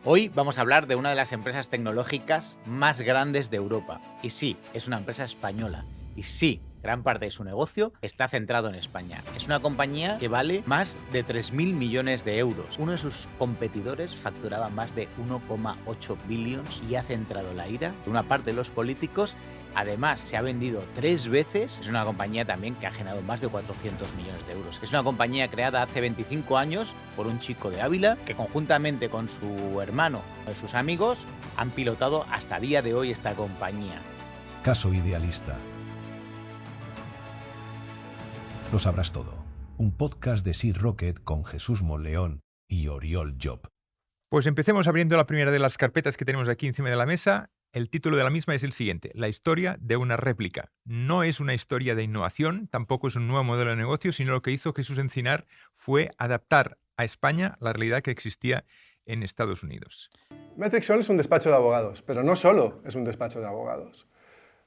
Hoy vamos a hablar de una de las empresas tecnológicas más grandes de Europa. Y sí, es una empresa española. Y sí, gran parte de su negocio está centrado en España. Es una compañía que vale más de 3.000 millones de euros. Uno de sus competidores facturaba más de 1,8 billones y ha centrado la ira de una parte de los políticos. Además, se ha vendido 3 veces. Es una compañía también que ha generado más de 400 millones de euros. Es una compañía creada hace 25 años por un chico de Ávila que conjuntamente con su hermano y sus amigos han pilotado hasta el día de hoy esta compañía. Caso Idealista. Lo sabrás todo. Un podcast de Seed Rocket con Jesús Monleón y Oriol Job. Pues empecemos abriendo la primera de las carpetas que tenemos aquí encima de la mesa. El título de la misma es el siguiente: La historia de una réplica. No es una historia de innovación, tampoco es un nuevo modelo de negocio, sino lo que hizo Jesús Encinar fue adaptar a España la realidad que existía en Estados Unidos. Metrixon es un despacho de abogados, pero no solo es un despacho de abogados.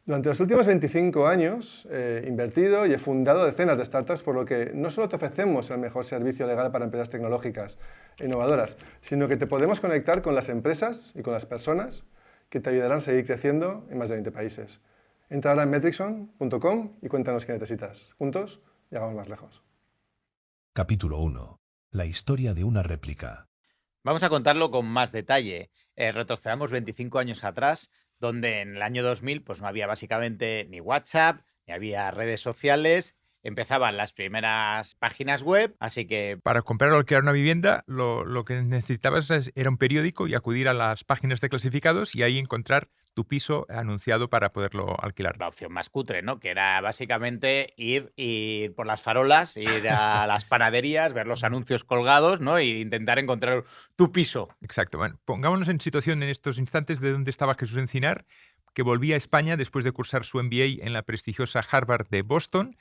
Durante los últimos 25 años he invertido y he fundado decenas de startups, por lo que no solo te ofrecemos el mejor servicio legal para empresas tecnológicas e innovadoras, sino que te podemos conectar con las empresas y con las personas que te ayudarán a seguir creciendo en más de 20 países. Entra ahora en metrixon.com y cuéntanos qué necesitas. Juntos, llegamos más lejos. Capítulo 1. La historia de una réplica. Vamos a contarlo con más detalle. Retrocedamos 25 años atrás, donde en el año 2000 pues no había básicamente ni WhatsApp, ni había redes sociales. Empezaban las primeras páginas web, así que... Para comprar o alquilar una vivienda, lo que necesitabas era un periódico y acudir a las páginas de clasificados y ahí encontrar tu piso anunciado para poderlo alquilar. La opción más cutre, ¿no? Que era básicamente ir por las farolas, ir a las panaderías, ver los anuncios colgados, ¿no? E intentar encontrar tu piso. Exacto. Bueno, pongámonos en situación en estos instantes de dónde estaba Jesús Encinar, que volvía a España después de cursar su MBA en la prestigiosa Harvard de Boston,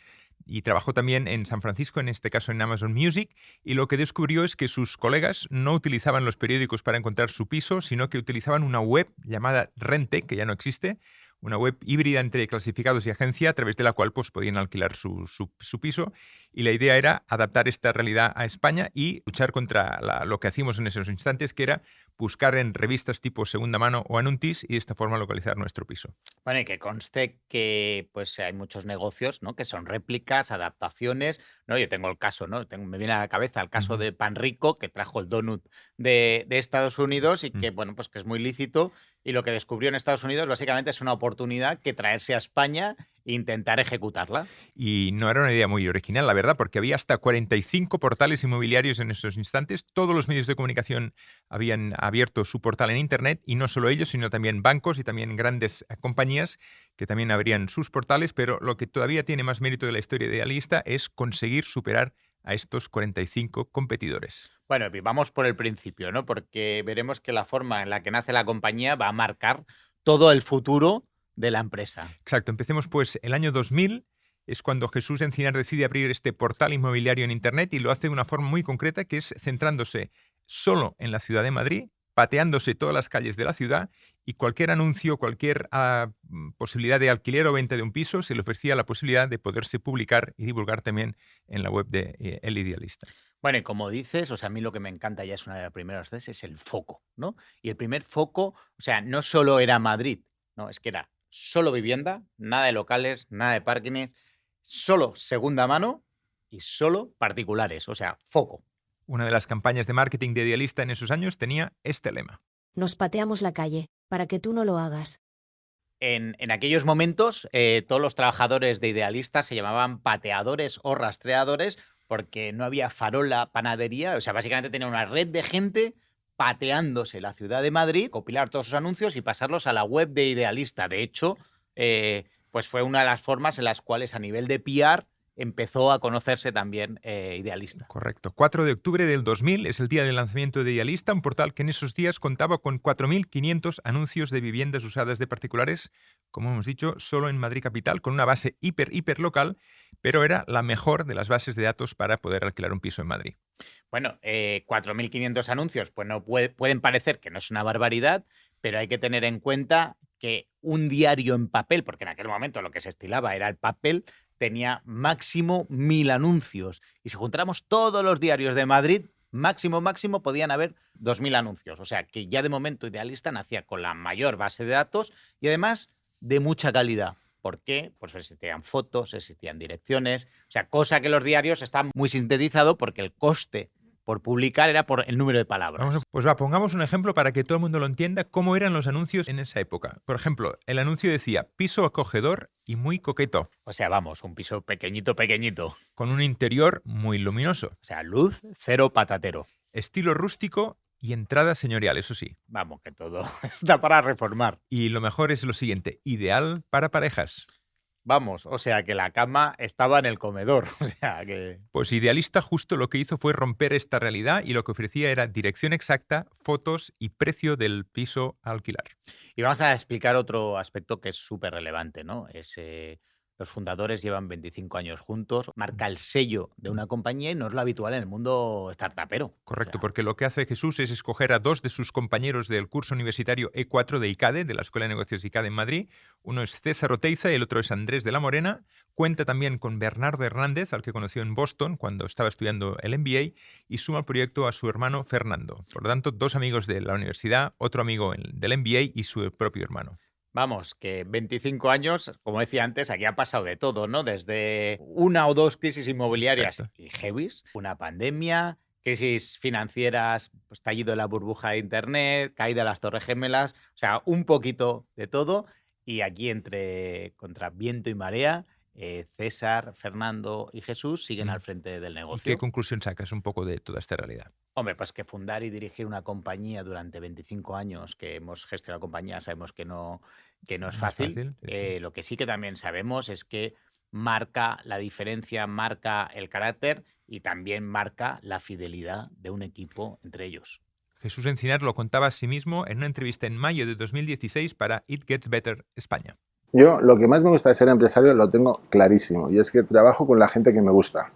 y trabajó también en San Francisco, en este caso en Amazon Music, y lo que descubrió es que sus colegas no utilizaban los periódicos para encontrar su piso, sino que utilizaban una web llamada Rentec, que ya no existe, una web híbrida entre clasificados y agencia, a través de la cual pues, podían alquilar su piso, y la idea era adaptar esta realidad a España y luchar contra lo que hacíamos en esos instantes, que era buscar en revistas tipo Segunda Mano o Anuntis y de esta forma localizar nuestro piso. Bueno, y que conste que pues hay muchos negocios, ¿no? Que son réplicas, adaptaciones, ¿no? Yo tengo el caso, ¿no? Me viene a la cabeza el caso de Panrico, que trajo el donut de Estados Unidos y que, bueno, pues que es muy lícito. Y lo que descubrió en Estados Unidos básicamente es una oportunidad que traerse a España e intentar ejecutarla. Y no era una idea muy original, la verdad, porque había hasta 45 portales inmobiliarios en esos instantes. Todos los medios de comunicación habían abierto su portal en Internet, y no solo ellos, sino también bancos y también grandes compañías que también abrían sus portales. Pero lo que todavía tiene más mérito de la historia idealista es conseguir superar a estos 45 competidores. Bueno, vamos por el principio, ¿no? Porque veremos que la forma en la que nace la compañía va a marcar todo el futuro de la empresa. Exacto. Empecemos pues el año 2000. Es cuando Jesús Encinar decide abrir este portal inmobiliario en Internet, y lo hace de una forma muy concreta, que es centrándose solo en la ciudad de Madrid, pateándose todas las calles de la ciudad, y cualquier anuncio, cualquier posibilidad de alquiler o venta de un piso, se le ofrecía la posibilidad de poderse publicar y divulgar también en la web de El Idealista. Bueno, y como dices, o sea, a mí lo que me encanta, ya es una de las primeras veces, es el foco, ¿no? Y el primer foco, o sea, no solo era Madrid, no, es que era solo vivienda, nada de locales, nada de parkings, solo segunda mano y solo particulares, o sea, foco. Una de las campañas de marketing de Idealista en esos años tenía este lema: Nos pateamos la calle, para que tú no lo hagas. En aquellos momentos, todos los trabajadores de Idealista se llamaban pateadores o rastreadores porque no había farola, panadería, o sea, básicamente tenía una red de gente pateándose la ciudad de Madrid, copilar todos sus anuncios y pasarlos a la web de Idealista. De hecho, pues fue una de las formas en las cuales a nivel de PR empezó a conocerse también Idealista. Correcto. 4 de octubre del 2000 es el día del lanzamiento de Idealista, un portal que en esos días contaba con 4.500 anuncios de viviendas usadas de particulares, como hemos dicho, solo en Madrid capital, con una base hiper local, pero era la mejor de las bases de datos para poder alquilar un piso en Madrid. Bueno, 4.500 anuncios, pues no pueden parecer que no es una barbaridad, pero hay que tener en cuenta que un diario en papel, porque en aquel momento lo que se estilaba era el papel, tenía máximo 1.000 anuncios. Y si juntáramos todos los diarios de Madrid, máximo podían haber 2.000 anuncios. O sea, que ya de momento Idealista nacía con la mayor base de datos y además de mucha calidad. ¿Por qué? Pues existían fotos, existían direcciones, o sea, cosa que los diarios están muy sintetizado porque el coste por publicar era por el número de palabras. Pues pongamos un ejemplo para que todo el mundo lo entienda, cómo eran los anuncios en esa época. Por ejemplo, el anuncio decía, piso acogedor y muy coqueto. O sea, vamos, un piso pequeñito. Con un interior muy luminoso. O sea, luz, cero patatero. Estilo rústico y entrada señorial, eso sí. Vamos, que todo está para reformar. Y lo mejor es lo siguiente, ideal para parejas. Vamos, o sea que la cama estaba en el comedor, o sea que... Pues Idealista justo lo que hizo fue romper esta realidad y lo que ofrecía era dirección exacta, fotos y precio del piso a alquilar. Y vamos a explicar otro aspecto que es súper relevante, ¿no? Los fundadores llevan 25 años juntos, marca el sello de una compañía y no es lo habitual en el mundo startupero. Correcto, O sea, porque lo que hace Jesús es escoger a 2 de sus compañeros del curso universitario E4 de ICADE, de la Escuela de Negocios de ICADE en Madrid. Uno es César Oteiza y el otro es Andrés de la Morena. Cuenta también con Bernardo Hernández, al que conoció en Boston cuando estaba estudiando el MBA, y suma al proyecto a su hermano Fernando. Por lo tanto, 2 amigos de la universidad, otro amigo del MBA y su propio hermano. vamos, que 25 años, como decía antes, aquí ha pasado de todo, ¿no? Desde 1 o 2 crisis inmobiliarias Exacto. y heavies, una pandemia, crisis financieras, pues, estallido de la burbuja de Internet, caída de las Torres Gemelas, o sea, un poquito de todo. Y aquí contra viento y marea, César, Fernando y Jesús siguen al frente del ¿Y negocio. qué conclusión sacas un poco de toda esta realidad? Hombre, pues que fundar y dirigir una compañía durante 25 años, que hemos gestionado compañía, sabemos que no es fácil. Sí. Lo que sí que también sabemos es que marca la diferencia, marca el carácter y también marca la fidelidad de un equipo entre ellos. Jesús Encinar lo contaba a sí mismo en una entrevista en mayo de 2016 para It Gets Better España. Yo lo que más me gusta de ser empresario lo tengo clarísimo y es que trabajo con la gente que me gusta.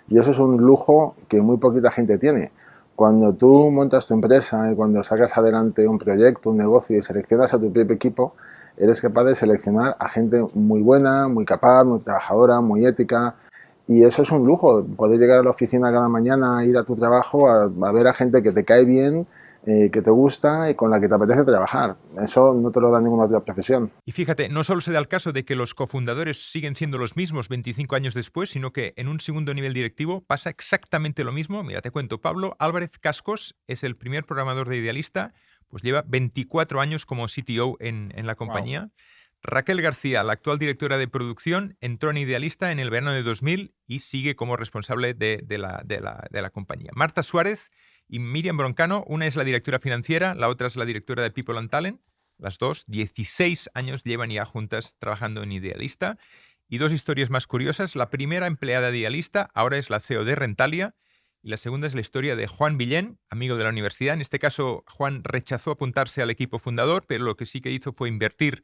Y eso es un lujo que muy poquita gente tiene. Cuando tú montas tu empresa y cuando sacas adelante un proyecto, un negocio y seleccionas a tu propio equipo, eres capaz de seleccionar a gente muy buena, muy capaz, muy trabajadora, muy ética. Y eso es un lujo, poder llegar a la oficina cada mañana, ir a tu trabajo, a ver a gente que te cae bien, que te gusta y con la que te apetece trabajar. Eso no te lo da ninguna otra profesión. Y fíjate, no solo se da el caso de que los cofundadores siguen siendo los mismos 25 años después, sino que en un segundo nivel directivo pasa exactamente lo mismo. Mira, te cuento, Pablo Álvarez Cascos es el primer programador de Idealista, pues lleva 24 años como CTO en la compañía. Wow. Raquel García, la actual directora de producción, entró en Idealista en el verano de 2000 y sigue como responsable de la compañía. Marta Suárez y Miriam Broncano, una es la directora financiera, la otra es la directora de People and Talent. Las dos, 16 años llevan ya juntas trabajando en Idealista. Y 2 historias más curiosas. La primera empleada de Idealista ahora es la CEO de Rentalia. Y la segunda es la historia de Juan Villén, amigo de la universidad. En este caso, Juan rechazó apuntarse al equipo fundador, pero lo que sí que hizo fue invertir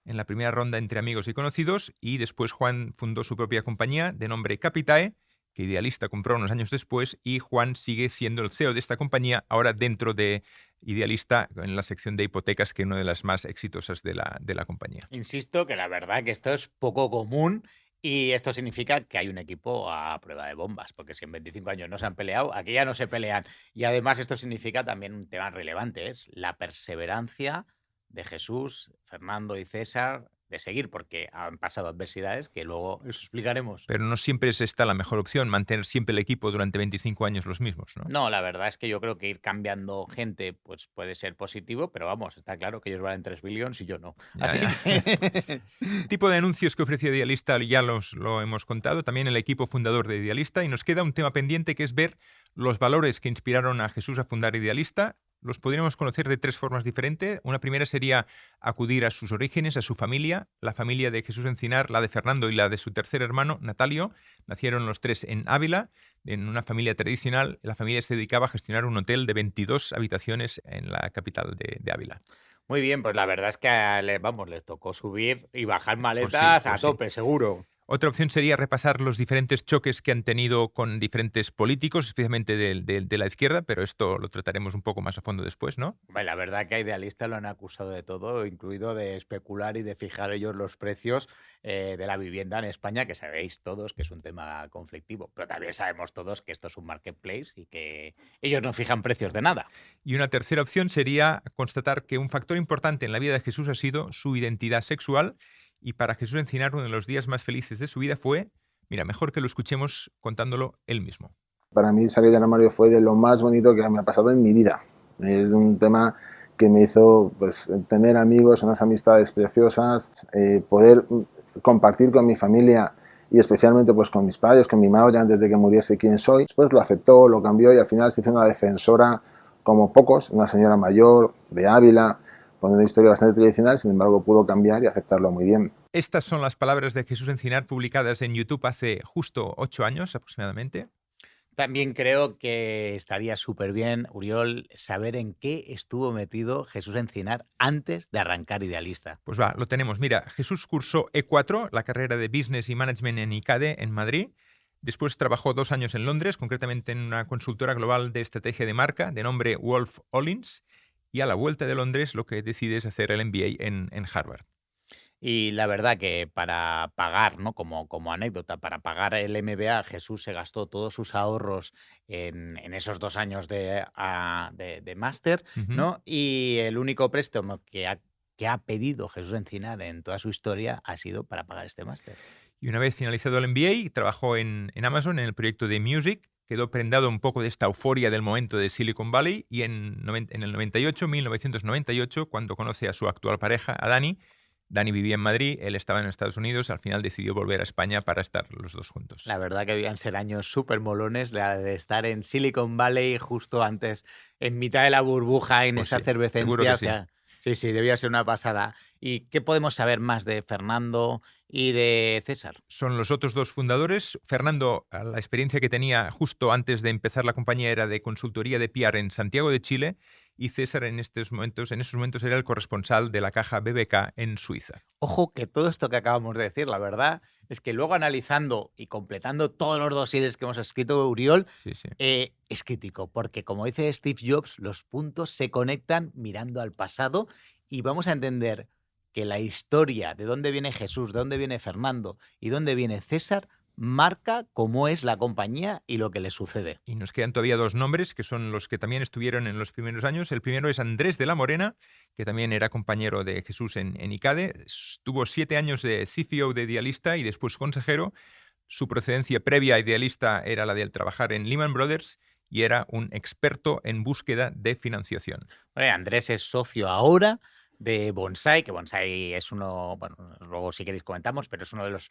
en la primera ronda entre amigos y conocidos. Y después Juan fundó su propia compañía de nombre Capitae, que Idealista compró unos años después, y Juan sigue siendo el CEO de esta compañía, ahora dentro de Idealista, en la sección de hipotecas, que es una de las más exitosas de la compañía. Insisto que la verdad que esto es poco común y esto significa que hay un equipo a prueba de bombas, porque si en 25 años no se han peleado, aquí ya no se pelean. Y además esto significa también un tema relevante, es la perseverancia de Jesús, Fernando y César de seguir, porque han pasado adversidades que luego os explicaremos. Pero no siempre es esta la mejor opción, mantener siempre el equipo durante 25 años los mismos, ¿no? No, la verdad es que yo creo que ir cambiando gente pues puede ser positivo, pero vamos, está claro que ellos valen 3 billones y yo no. Así que... El tipo de anuncios que ofrecía Idealista ya lo hemos contado, también el equipo fundador de Idealista, y nos queda un tema pendiente que es ver los valores que inspiraron a Jesús a fundar Idealista. Los podríamos conocer de 3 formas diferentes. Una primera sería acudir a sus orígenes, a su familia. La familia de Jesús Encinar, la de Fernando y la de su tercer hermano, Natalio, nacieron los 3 en Ávila, en una familia tradicional. La familia se dedicaba a gestionar un hotel de 22 habitaciones en la capital de Ávila. Muy bien, pues la verdad es que les tocó subir y bajar maletas a tope, seguro. Otra opción sería repasar los diferentes choques que han tenido con diferentes políticos, especialmente de la izquierda, pero esto lo trataremos un poco más a fondo después, ¿no? Bueno, la verdad que a Idealista lo han acusado de todo, incluido de especular y de fijar ellos los precios de la vivienda en España, que sabéis todos que es un tema conflictivo, pero también sabemos todos que esto es un marketplace y que ellos no fijan precios de nada. Y una tercera opción sería constatar que un factor importante en la vida de Jesús ha sido su identidad sexual, y para Jesús Encinar uno de los días más felices de su vida fue, mira, mejor que lo escuchemos contándolo él mismo. Para mí salir del armario fue de lo más bonito que me ha pasado en mi vida. Es un tema que me hizo pues, tener amigos, unas amistades preciosas, poder compartir con mi familia y especialmente pues, con mis padres, con mi madre antes de que muriese quien soy. Después lo aceptó, lo cambió y al final se hizo una defensora como pocos, una señora mayor de Ávila, con una historia bastante tradicional, sin embargo pudo cambiar y aceptarlo muy bien. Estas son las palabras de Jesús Encinar publicadas en YouTube hace justo 8 años aproximadamente. También creo que estaría súper bien, Uriol, saber en qué estuvo metido Jesús Encinar antes de arrancar Idealista. Pues va, lo tenemos. Mira, Jesús cursó E4, la carrera de Business y Management en ICADE, en Madrid. Después trabajó 2 años en Londres, concretamente en una consultora global de estrategia de marca de nombre Wolf Olins. Y a la vuelta de Londres lo que decide es hacer el MBA en Harvard. Y la verdad que para pagar, ¿no? Como anécdota, para pagar el MBA, Jesús se gastó todos sus ahorros en esos 2 años de máster, ¿no? Y el único préstamo que ha pedido Jesús Encinar en toda su historia ha sido para pagar este máster. Y una vez finalizado el MBA, trabajó en Amazon en el proyecto de Music, quedó prendado un poco de esta euforia del momento de Silicon Valley y en el 1998, cuando conoce a su actual pareja, a Dani vivía en Madrid, él estaba en Estados Unidos, al final decidió volver a España para estar los dos juntos. La verdad que debían ser años súper molones de estar en Silicon Valley justo antes, en mitad de la burbuja, en Pues esa sí, cervecencia. seguro que o sea, sí, debía ser una pasada. ¿Y qué podemos saber más de Fernando y de César? Son los otros dos fundadores. Fernando, la experiencia que tenía justo antes de empezar la compañía era de consultoría de PR en Santiago de Chile, y César en esos momentos era el corresponsal de la caja BBK en Suiza. Ojo que todo esto que acabamos de decir, la verdad, es que luego analizando y completando todos los dosieres que hemos escrito, Uriol, es crítico, porque como dice Steve Jobs, los puntos se conectan mirando al pasado y vamos a entender que la historia de dónde viene Jesús, de dónde viene Fernando y dónde viene César marca cómo es la compañía y lo que le sucede. Y nos quedan todavía 2 nombres que son los que también estuvieron en los primeros años. El primero es Andrés de la Morena, que también era compañero de Jesús en ICADE. Estuvo 7 años de CFO de Idealista y después consejero. Su procedencia previa a Idealista era la de trabajar en Lehman Brothers y era un experto en búsqueda de financiación. Andrés es socio ahora de Bonsai, que Bonsai es uno, bueno, luego si queréis comentamos, pero es uno de los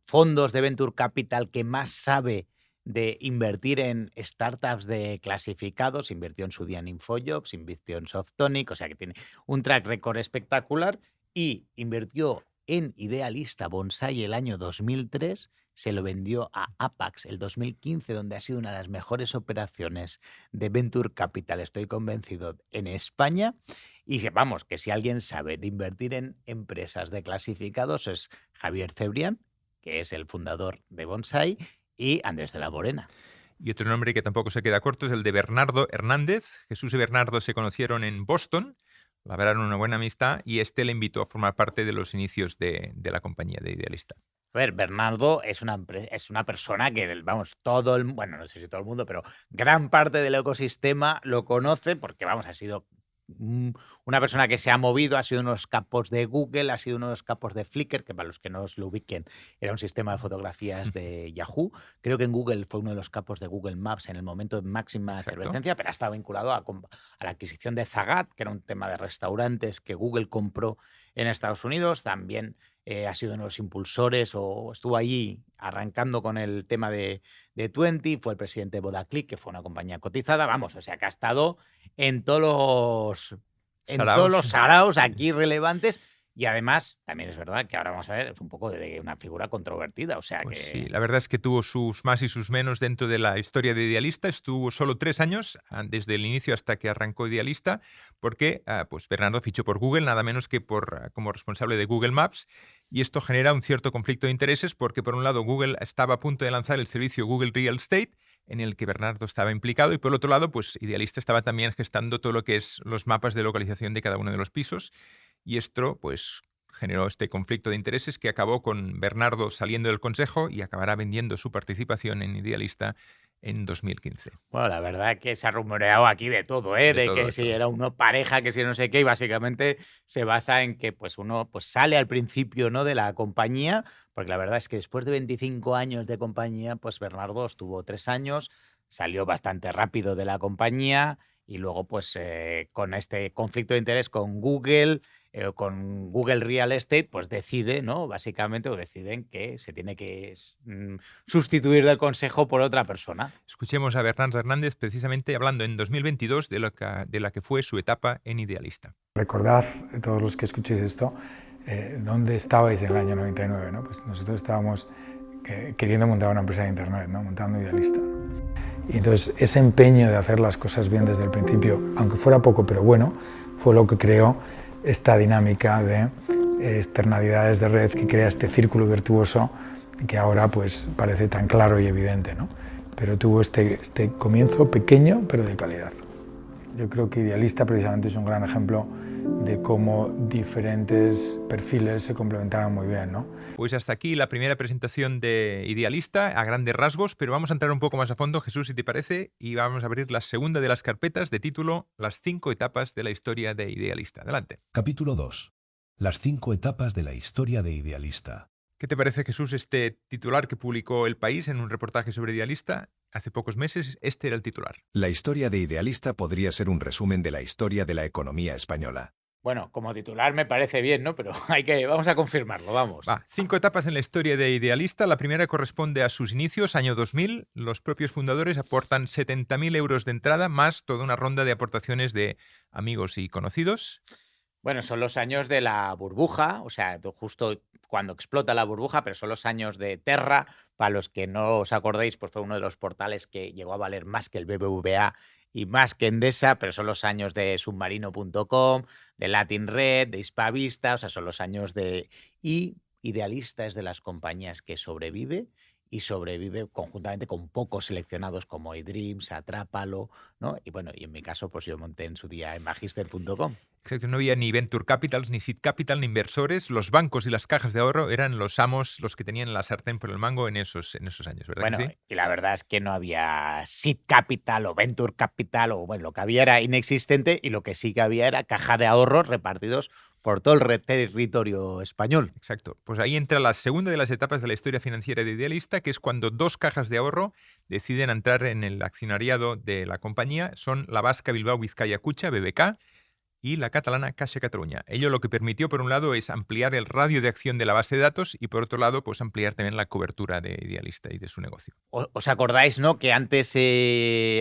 fondos de Venture Capital que más sabe de invertir en startups de clasificados. Invirtió en su día en Infojobs, invirtió en Softonic, o sea que tiene un track record espectacular y invirtió en Idealista Bonsai el año 2003, se lo vendió a Apax el 2015, donde ha sido una de las mejores operaciones de Venture Capital, estoy convencido, en España. Y vamos, que si alguien sabe de invertir en empresas de clasificados es Javier Cebrián, que es el fundador de Bonsai, y Andrés de la Morena. Y otro nombre que tampoco se queda corto es el de Bernardo Hernández. Jesús y Bernardo se conocieron en Boston, labraron una buena amistad y le invitó a formar parte de los inicios de la compañía de Idealista. A ver, Bernardo es una persona que, vamos, bueno, no sé si todo el mundo, pero gran parte del ecosistema lo conoce porque, vamos, ha sido una persona que se ha movido, ha sido uno de los capos de Google, ha sido uno de los capos de Flickr, que para los que no os lo ubiquen, era un sistema de fotografías de Yahoo. Creo que en Google fue uno de los capos de Google Maps en el momento de máxima efervescencia, pero ha estado vinculado a la adquisición de Zagat, que era un tema de restaurantes que Google compró en Estados Unidos. También ha sido uno de los impulsores o estuvo allí arrancando con el tema de Twenty, fue el presidente de Vodaclick, que fue una compañía cotizada, vamos, o sea que ha estado en todos los saraos aquí relevantes. Y además, también es verdad que ahora vamos a ver, es un poco de una figura controvertida. O sea pues que... sí, la verdad es que tuvo sus más y sus menos dentro de la historia de Idealista. Estuvo solo 3 años, desde el inicio hasta que arrancó Idealista, porque pues Bernardo fichó por Google, nada menos que como responsable de Google Maps. y esto genera un cierto conflicto de intereses porque, por un lado, Google estaba a punto de lanzar el servicio Google Real Estate, en el que Bernardo estaba implicado, y por otro lado, pues Idealista estaba también gestando todo lo que es los mapas de localización de cada uno de los pisos, y esto pues generó este conflicto de intereses que acabó con Bernardo saliendo del consejo y acabará vendiendo su participación en Idealista en 2015. Bueno, la verdad que se ha rumoreado aquí de todo, ¿eh? De todo, que de si todo. era uno pareja, que si no sé qué, y básicamente se basa en que pues uno pues sale al principio, ¿no?, de la compañía, porque la verdad es que después de 25 años de compañía, pues Bernardo estuvo 3 años, salió bastante rápido de la compañía y luego pues con este conflicto de interés con Google Real Estate, pues decide, ¿no? Básicamente, o deciden que se tiene que sustituir del consejo por otra persona. Escuchemos a Bernardo Hernández precisamente hablando en 2022 de la que fue su etapa en Idealista. Recordad, todos los que escuchéis esto, dónde estabais en el año 99, ¿no? Pues nosotros estábamos queriendo montar una empresa de Internet, ¿no? Montando Idealista, ¿no? Y entonces ese empeño de hacer las cosas bien desde el principio, aunque fuera poco, pero bueno, fue lo que creó esta dinámica de externalidades de red que crea este círculo virtuoso que ahora pues parece tan claro y evidente, ¿no? Pero tuvo este comienzo pequeño pero de calidad. Yo creo que Idealista precisamente es un gran ejemplo de cómo diferentes perfiles se complementaron muy bien, ¿no? Pues hasta aquí la primera presentación de Idealista a grandes rasgos, pero vamos a entrar un poco más a fondo, Jesús, si te parece, y vamos a abrir la segunda de las carpetas de título Las 5 etapas de la historia de Idealista. Adelante. Capítulo 2. Las 5 etapas de la historia de Idealista. ¿Qué te parece, Jesús, este titular que publicó El País en un reportaje sobre Idealista? Hace pocos meses este era el titular. La historia de Idealista podría ser un resumen de la historia de la economía española. Bueno, como titular me parece bien, ¿no? Pero vamos a confirmarlo, vamos. Va, 5 etapas en la historia de Idealista. La primera corresponde a sus inicios, año 2000. Los propios fundadores aportan 70.000 euros de entrada, más toda una ronda de aportaciones de amigos y conocidos. Bueno, son los años de la burbuja, o sea, justo cuando explota la burbuja, pero son los años de Terra. Para los que no os acordéis, pues fue uno de los portales que llegó a valer más que el BBVA y más que Endesa, pero son los años de submarino.com, de Latin Red, de Hispavista, o sea, son los años de... Y Idealista es de las compañías que sobrevive y sobrevive conjuntamente con pocos seleccionados como eDreams, Atrápalo, ¿no? Y bueno, y en mi caso, pues yo monté en su día en magister.com. Exacto, no había ni Venture Capitals, ni Seed Capital, ni inversores. Los bancos y las cajas de ahorro eran los amos los que tenían la sartén por el mango en esos años, ¿verdad? Bueno, que sí? y la verdad es que no había Seed Capital o Venture Capital, o bueno, lo que había era inexistente y lo que sí que había era caja de ahorros repartidos por todo el territorio español. Exacto. Pues ahí entra la segunda de las etapas de la historia financiera de Idealista, que es cuando 2 cajas de ahorro deciden entrar en el accionariado de la compañía. Son la vasca Bilbao Vizcaya Kutxa, BBK, y la catalana Caixa Catalunya. Ello lo que permitió, por un lado, es ampliar el radio de acción de la base de datos y, por otro lado, pues ampliar también la cobertura de Idealista y de su negocio. ¿Os acordáis, no?, que antes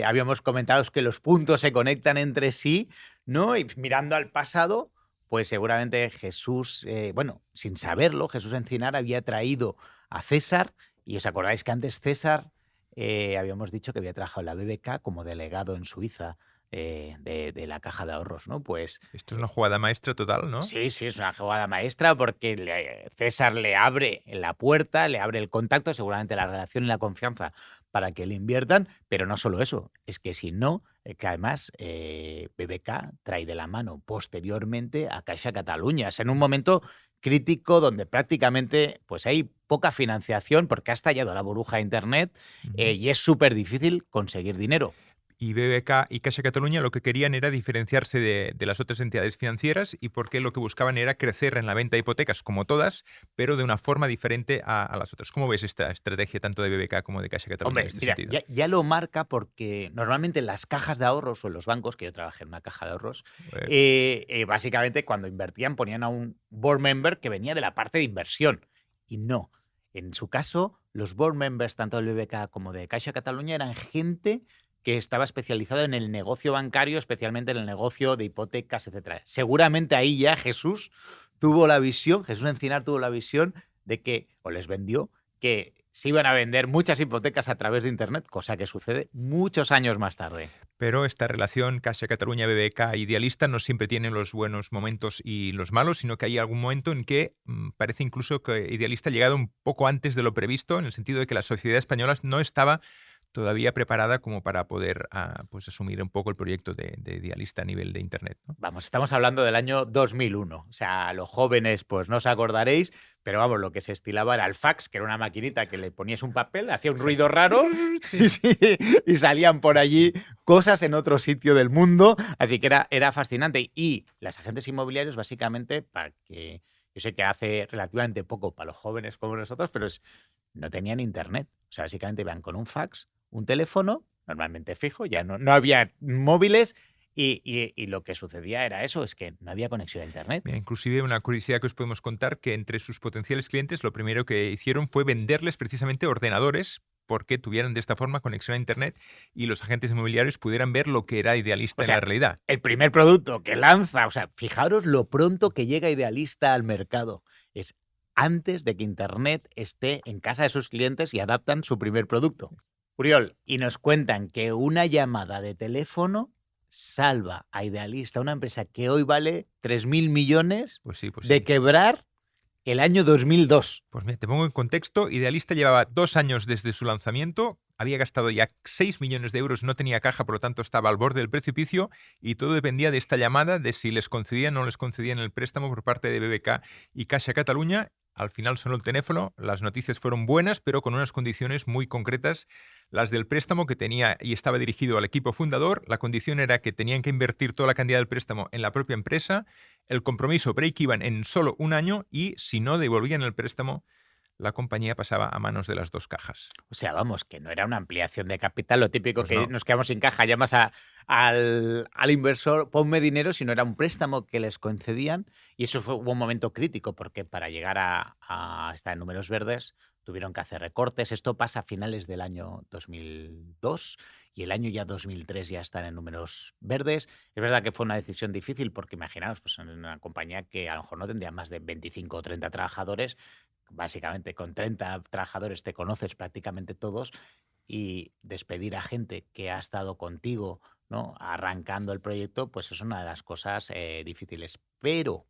habíamos comentado que los puntos se conectan entre sí, ¿no? Y mirando al pasado, pues seguramente Jesús, bueno, sin saberlo, Jesús Encinar había traído a César, y os acordáis que antes César habíamos dicho que había trabajado en la BBK como delegado en Suiza de la caja de ahorros, ¿no? Pues esto es una jugada maestra total, ¿no? Sí, es una jugada maestra porque César le abre la puerta, le abre el contacto, seguramente la relación y la confianza para que le inviertan, pero no solo eso, es que si no, que además BBK trae de la mano posteriormente a Caixa Catalunya. Es en un momento crítico donde prácticamente pues hay poca financiación porque ha estallado la burbuja de Internet y es súper difícil conseguir dinero. Y BBK y Caixa Catalunya lo que querían era diferenciarse de las otras entidades financieras y porque lo que buscaban era crecer en la venta de hipotecas, como todas, pero de una forma diferente a las otras. ¿Cómo ves esta estrategia tanto de BBK como de Caixa Catalunya? Hombre, en este mira, sentido? ya lo marca porque normalmente en las cajas de ahorros o en los bancos, que yo trabajé en una caja de ahorros, básicamente cuando invertían ponían a un board member que venía de la parte de inversión. Y no. En su caso, los board members, tanto del BBK como de Caixa Catalunya, eran gente que estaba especializado en el negocio bancario, especialmente en el negocio de hipotecas, etcétera. Seguramente ahí ya Jesús Encinar tuvo la visión de que, o les vendió, que se iban a vender muchas hipotecas a través de Internet, cosa que sucede muchos años más tarde. Pero esta relación Caixa Catalunya, BBK, Idealista no siempre tiene los buenos momentos y los malos, sino que hay algún momento en que parece incluso que Idealista ha llegado un poco antes de lo previsto, en el sentido de que la sociedad española no estaba todavía preparada como para poder pues asumir un poco el proyecto de Idealista a nivel de Internet, ¿no? Vamos, estamos hablando del año 2001. O sea, los jóvenes pues no os acordaréis, pero vamos, lo que se estilaba era el fax, que era una maquinita que le ponías un papel, hacía un ruido raro sí, y salían por allí cosas en otro sitio del mundo. Así que era fascinante. Y las agentes inmobiliarios, básicamente, para que yo sé que hace relativamente poco para los jóvenes como nosotros, pero no tenían Internet. O sea, básicamente iban con un fax, un teléfono, normalmente fijo, ya no había móviles y lo que sucedía era eso, es que no había conexión a Internet. Mira, inclusive una curiosidad que os podemos contar, que entre sus potenciales clientes lo primero que hicieron fue venderles precisamente ordenadores porque tuvieran de esta forma conexión a Internet y los agentes inmobiliarios pudieran ver lo que era Idealista O sea, en la realidad. El primer producto que lanza, o sea, fijaros lo pronto que llega Idealista al mercado. Es antes de que Internet esté en casa de sus clientes y adaptan su primer producto. Uriol, y nos cuentan que una llamada de teléfono salva a Idealista, una empresa que hoy vale 3.000 millones, Pues sí. de quebrar el año 2002. Pues mira, te pongo en contexto. Idealista llevaba 2 años desde su lanzamiento, había gastado ya 6 millones de euros, no tenía caja, por lo tanto estaba al borde del precipicio y todo dependía de esta llamada, de si les concedían o no les concedían el préstamo por parte de BBK y Caixa Catalunya. Al final sonó el teléfono, las noticias fueron buenas, pero con unas condiciones muy concretas. Las del préstamo que tenía y estaba dirigido al equipo fundador, la condición era que tenían que invertir toda la cantidad del préstamo en la propia empresa, el compromiso break-even en solo 1 año y si no devolvían el préstamo, la compañía pasaba a manos de las 2 cajas. O sea, vamos, que no era una ampliación de capital, lo típico Pues que no. nos quedamos sin caja, llamas al inversor, ponme dinero, sino era un préstamo que les concedían y eso hubo un momento crítico porque para llegar a estar en números verdes tuvieron que hacer recortes. Esto pasa a finales del año 2002 y el año ya 2003 ya están en números verdes. Es verdad que fue una decisión difícil porque imaginaos, pues en una compañía que a lo mejor no tendría más de 25 o 30 trabajadores. Básicamente, con 30 trabajadores te conoces prácticamente todos y despedir a gente que ha estado contigo, ¿no?, arrancando el proyecto, pues es una de las cosas difíciles. Pero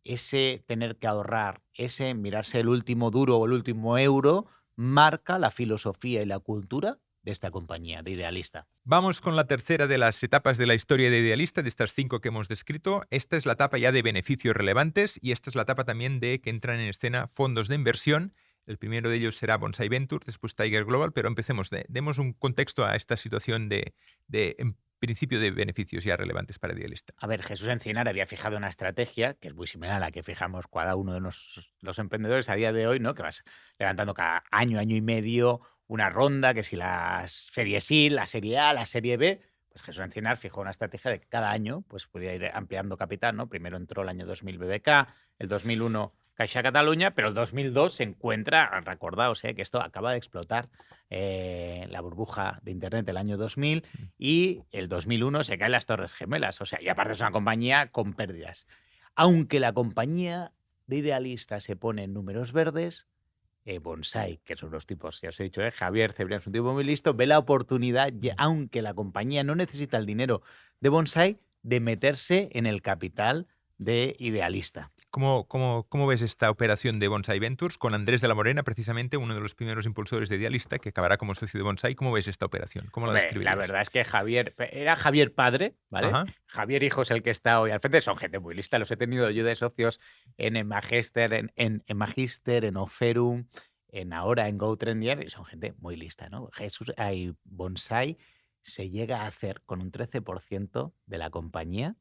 ese tener que ahorrar, ese mirarse el último duro o el último euro, marca la filosofía y la cultura de esta compañía, de Idealista. Vamos con la tercera de las etapas de la historia de Idealista, de estas 5 que hemos descrito. Esta es la etapa ya de beneficios relevantes y esta es la etapa también de que entran en escena fondos de inversión. El primero de ellos será Bonsai Ventures, después Tiger Global, pero empecemos. Demos un contexto a esta situación de en principio de beneficios ya relevantes para Idealista. A ver, Jesús Encinar había fijado una estrategia que es muy similar a la que fijamos cada uno de los emprendedores a día de hoy, ¿no?, que vas levantando cada año, año y medio una ronda, que si la serie C, la serie A, la serie B. Pues Jesús Encinar fijó una estrategia de que cada año pues, pudiera ir ampliando capital, ¿no? Primero entró el año 2000 BBK, el 2001 Caixa Catalunya, pero el 2002 se encuentra, recordaos que esto acaba de explotar la burbuja de Internet del año 2000 y el 2001 se caen las Torres Gemelas. O sea, y aparte es una compañía con pérdidas. Aunque la compañía de Idealista se pone en números verdes, Bonsai, que son los tipos, ya os he dicho, Javier Cebrián es un tipo muy listo, ve la oportunidad, aunque la compañía no necesita el dinero de Bonsai, de meterse en el capital de Idealista. ¿Cómo ves esta operación de Bonsai Ventures con Andrés de la Morena, precisamente uno de los primeros impulsores de Idealista, que acabará como socio de Bonsai? ¿Cómo ves esta operación? ¿Cómo la describirías? La verdad es que Javier, era Javier padre, ¿vale? Ajá. Javier hijo es el que está hoy al frente, son gente muy lista, los he tenido yo de socios en Magister, en Magister, en Oferum, ahora en GoTrendier, y son gente muy lista, ¿no? Bonsai se llega a hacer con un 13% de la compañía.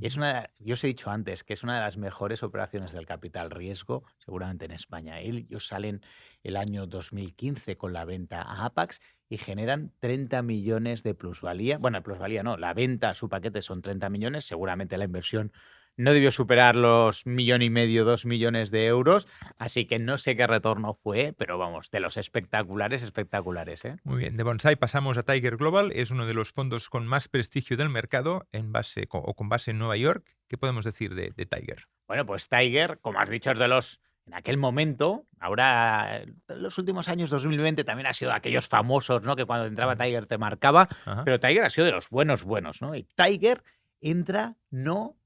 Y yo os he dicho antes que es una de las mejores operaciones del capital riesgo, seguramente en España. Ellos salen el año 2015 con la venta a Apax y generan 30 millones de plusvalía. Bueno, plusvalía no, la venta, su paquete son 30 millones, seguramente la inversión no debió superar los 1,5 millones, 2 millones de euros, así que no sé qué retorno fue, pero vamos, de los espectaculares, espectaculares, ¿eh? Muy bien, de Bonsai pasamos a Tiger Global, es uno de los fondos con más prestigio del mercado con base en Nueva York. ¿Qué podemos decir de Tiger? Bueno, pues Tiger, como has dicho, es de los en aquel momento, ahora en los últimos años, 2020, también ha sido de aquellos famosos, ¿no? Que cuando entraba Tiger te marcaba, Ajá. pero Tiger ha sido de los buenos, ¿no? Y Tiger entra no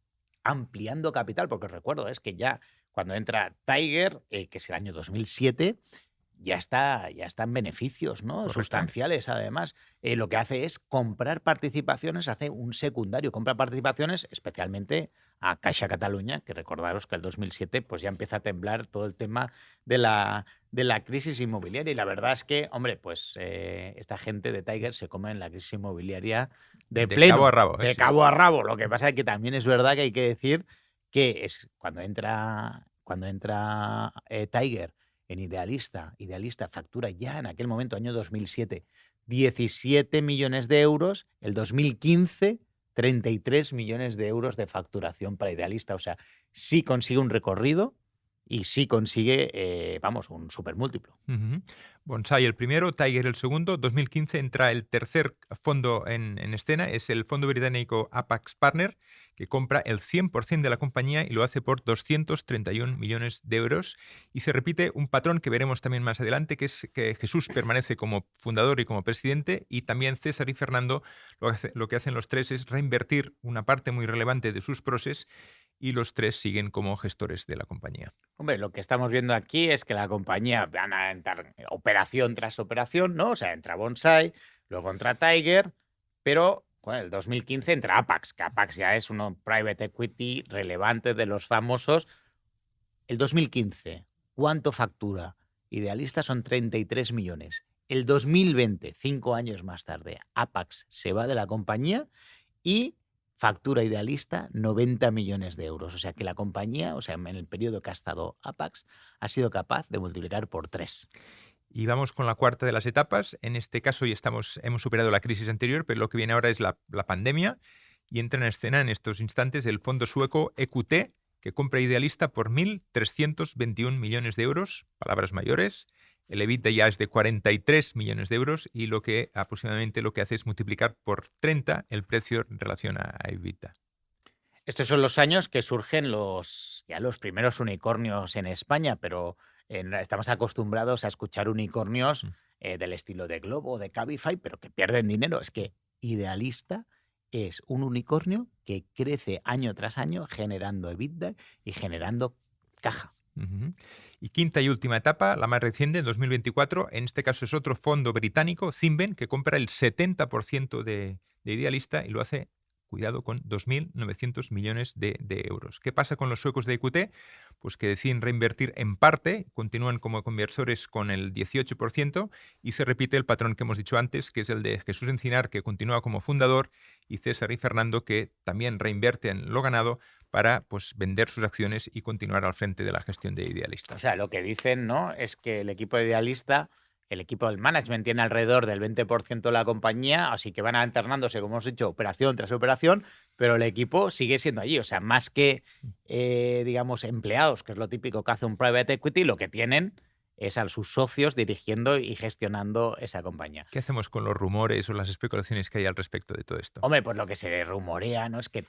ampliando capital, porque recuerdo, es que ya cuando entra Tiger, que es el año 2007, ya está en beneficios, ¿no? Correcto. Sustanciales, además. Lo que hace es comprar participaciones, hace un secundario, compra participaciones, especialmente a Caixa Cataluña, que recordaros que el 2007 pues ya empieza a temblar todo el tema de la crisis inmobiliaria. Y la verdad es que, hombre, pues esta gente de Tiger se come en la crisis inmobiliaria de pleno. Cabo a rabo. De Sí. cabo a rabo. Lo que pasa es que también es verdad que hay que decir que es cuando entra Tiger en Idealista factura ya en aquel momento, año 2007, 17 millones de euros, el 2015, 33 millones de euros de facturación para Idealista. O sea, sí consigue un recorrido y sí consigue, un supermúltiplo. Ujú. Bonsai el primero, Tiger el segundo. 2015 entra el tercer fondo en escena, es el fondo británico Apax Partner, que compra el 100% de la compañía y lo hace por 231 millones de euros. Y se repite un patrón que veremos también más adelante, que es que Jesús permanece como fundador y como presidente, y también César y Fernando lo que hacen los tres es reinvertir una parte muy relevante de sus procesos, y los tres siguen como gestores de la compañía. Hombre, lo que estamos viendo aquí es que la compañía van a entrar operación tras operación, ¿no? O sea, entra Bonsai, luego entra Tiger, pero en el 2015 entra Apax, que Apax ya es un private equity relevante de los famosos. El 2015, ¿cuánto factura? Idealista son 33 millones. El 2020, 5 años más tarde, Apax se va de la compañía y factura Idealista 90 millones de euros. O sea que la compañía, en el periodo que ha estado Apax, ha sido capaz de multiplicar por 3. Y vamos con la cuarta de las etapas. En este caso ya hemos superado la crisis anterior, pero lo que viene ahora es la pandemia, y entra en escena en estos instantes el fondo sueco EQT, que compra Idealista por 1.321 millones de euros, palabras mayores. El EBITDA ya es de 43 millones de euros y aproximadamente lo que hace es multiplicar por 30 el precio en relación a EBITDA. Estos son los años que surgen los primeros unicornios en España, pero estamos acostumbrados a escuchar unicornios del estilo de Globo, de Cabify, pero que pierden dinero. Es que Idealista es un unicornio que crece año tras año generando EBITDA y generando caja. Uh-huh. Y quinta y última etapa, la más reciente, en 2024, en este caso es otro fondo británico, Cinven, que compra el 70% de Idealista y lo hace, cuidado, con 2.900 millones de euros. ¿Qué pasa con los suecos de EQT? Pues que deciden reinvertir en parte, continúan como conversores con el 18% y se repite el patrón que hemos dicho antes, que es el de Jesús Encinar, que continúa como fundador, y César y Fernando, que también reinvierten lo ganado para vender sus acciones y continuar al frente de la gestión de Idealista. O sea, lo que dicen, ¿no?, es que el equipo de Idealista, el equipo del management tiene alrededor del 20% de la compañía, así que van alternándose, como hemos dicho, operación tras operación, pero el equipo sigue siendo allí. O sea, más que, empleados, que es lo típico que hace un private equity, lo que tienen es a sus socios dirigiendo y gestionando esa compañía. ¿Qué hacemos con los rumores o las especulaciones que hay al respecto de todo esto? Hombre, pues lo que se rumorea, ¿no?, es que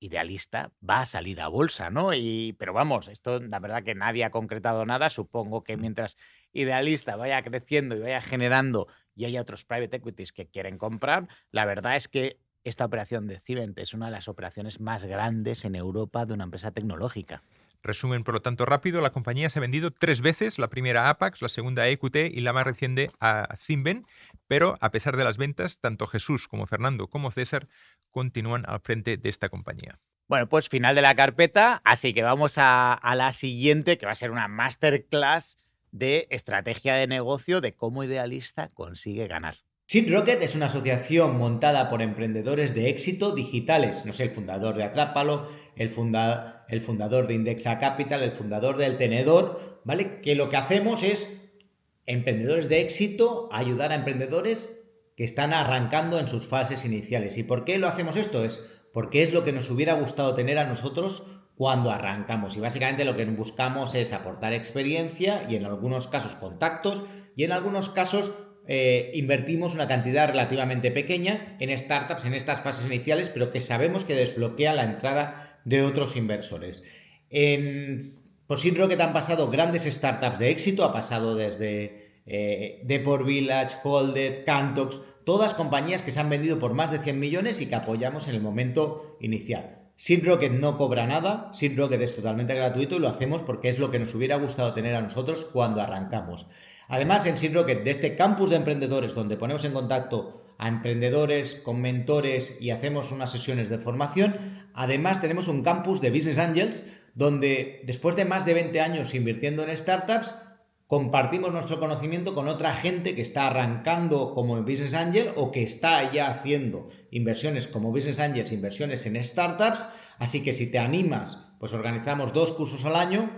Idealista va a salir a bolsa, ¿no? Pero vamos, esto la verdad que nadie ha concretado nada. Supongo que mientras Idealista vaya creciendo y vaya generando y haya otros private equities que quieren comprar, la verdad es que esta operación de Cinven es una de las operaciones más grandes en Europa de una empresa tecnológica. Resumen, por lo tanto, rápido, la compañía se ha vendido 3 veces, la primera a Apax, la segunda a EQT y la más reciente a Cinven, pero a pesar de las ventas, tanto Jesús como Fernando como César continúan al frente de esta compañía. Bueno, pues final de la carpeta, así que vamos a la siguiente, que va a ser una masterclass de estrategia de negocio de cómo Idealista consigue ganar. Seed Rocket es una asociación montada por emprendedores de éxito digitales. No sé, el fundador de Atrápalo, el fundador de Indexa Capital, el fundador del Tenedor, ¿vale? Que lo que hacemos es emprendedores de éxito, ayudar a emprendedores que están arrancando en sus fases iniciales. ¿Y por qué lo hacemos esto? Es porque es lo que nos hubiera gustado tener a nosotros cuando arrancamos. Y básicamente lo que buscamos es aportar experiencia y en algunos casos contactos y en algunos casos invertimos una cantidad relativamente pequeña en startups en estas fases iniciales, pero que sabemos que desbloquea la entrada de otros inversores. Por Seed Rocket han pasado grandes startups de éxito, ha pasado desde Deport Village, Holded, Cantox, todas compañías que se han vendido por más de 100 millones y que apoyamos en el momento inicial. Seed Rocket no cobra nada, Seed Rocket es totalmente gratuito y lo hacemos porque es lo que nos hubiera gustado tener a nosotros cuando arrancamos. Además, en Seed Rocket, de este campus de emprendedores donde ponemos en contacto a emprendedores con mentores y hacemos unas sesiones de formación, además tenemos un campus de Business Angels donde después de más de 20 años invirtiendo en startups, compartimos nuestro conocimiento con otra gente que está arrancando como Business Angel o que está ya haciendo inversiones como Business Angels, inversiones en startups. Así que si te animas, pues organizamos 2 cursos al año.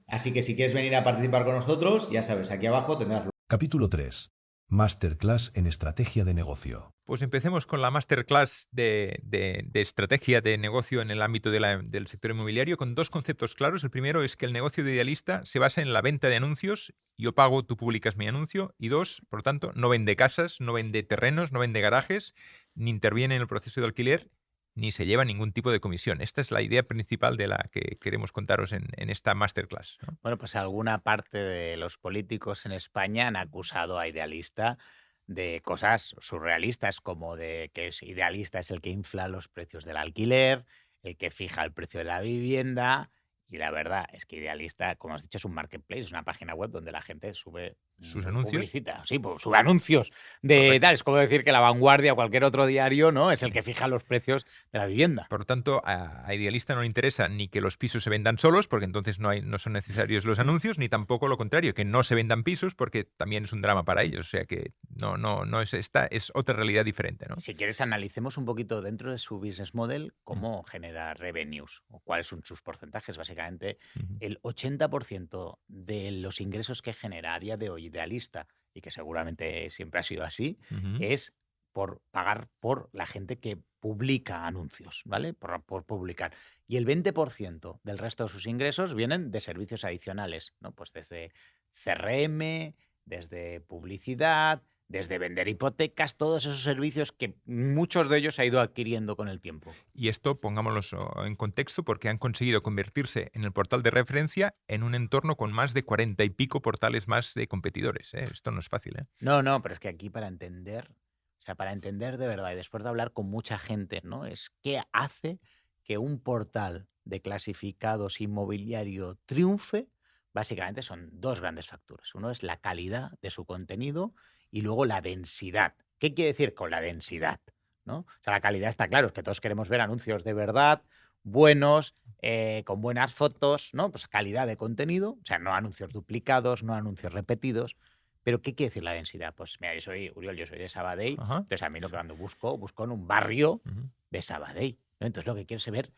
Así que si quieres venir a participar con nosotros, ya sabes, aquí abajo tendrás... Capítulo 3. Masterclass en estrategia de negocio. Pues empecemos con la masterclass de estrategia de negocio en el ámbito del sector inmobiliario con 2 conceptos claros. El primero es que el negocio de Idealista se basa en la venta de anuncios. Yo pago, tú publicas mi anuncio. Y 2, por lo tanto, no vende casas, no vende terrenos, no vende garajes, ni interviene en el proceso de alquiler, ni se lleva ningún tipo de comisión. Esta es la idea principal de la que queremos contaros en esta masterclass, ¿no? Bueno, pues alguna parte de los políticos en España han acusado a Idealista de cosas surrealistas, como de que Idealista es el que infla los precios del alquiler, el que fija el precio de la vivienda. Y la verdad es que Idealista, como has dicho, es un marketplace, es una página web donde la gente sube sus anuncios. Publicita, sí, pues sube anuncios de tal. Es como decir que La Vanguardia o cualquier otro diario, ¿no? Es el que fija los precios de la vivienda. Por lo tanto, a Idealista no le interesa ni que los pisos se vendan solos, porque entonces no son necesarios los anuncios, ni tampoco lo contrario, que no se vendan pisos, porque también es un drama para ellos. O sea que no es esta, es otra realidad diferente, ¿no? Si quieres, analicemos un poquito dentro de su business model cómo genera revenues o cuáles son sus porcentajes. Básicamente, el 80% de los ingresos que genera a día de hoy Idealista, y que seguramente siempre ha sido así, es por pagar por la gente que publica anuncios, ¿vale? Por publicar. Y el 20% del resto de sus ingresos vienen de servicios adicionales, ¿no? Pues desde CRM, desde publicidad, desde vender hipotecas, todos esos servicios que muchos de ellos ha ido adquiriendo con el tiempo. Y esto, pongámoslo en contexto, porque han conseguido convertirse en el portal de referencia en un entorno con más de 40 y pico portales más de competidores, ¿eh? Esto no es fácil, ¿eh? No, pero es que aquí para entender de verdad y después de hablar con mucha gente, ¿no? Es qué hace que un portal de clasificados inmobiliario triunfe. Básicamente son 2 grandes factores. Uno es la calidad de su contenido y luego la densidad. ¿Qué quiere decir con la densidad? ¿No? O sea, la calidad está claro, es que todos queremos ver anuncios de verdad, buenos, con buenas fotos, ¿no? Pues calidad de contenido, o sea, no anuncios duplicados, no anuncios repetidos. Pero ¿qué quiere decir la densidad? Pues mira, yo soy de Sabadell, entonces a mí lo que cuando busco en un barrio de Sabadell, ¿no? Entonces lo que quiero es ver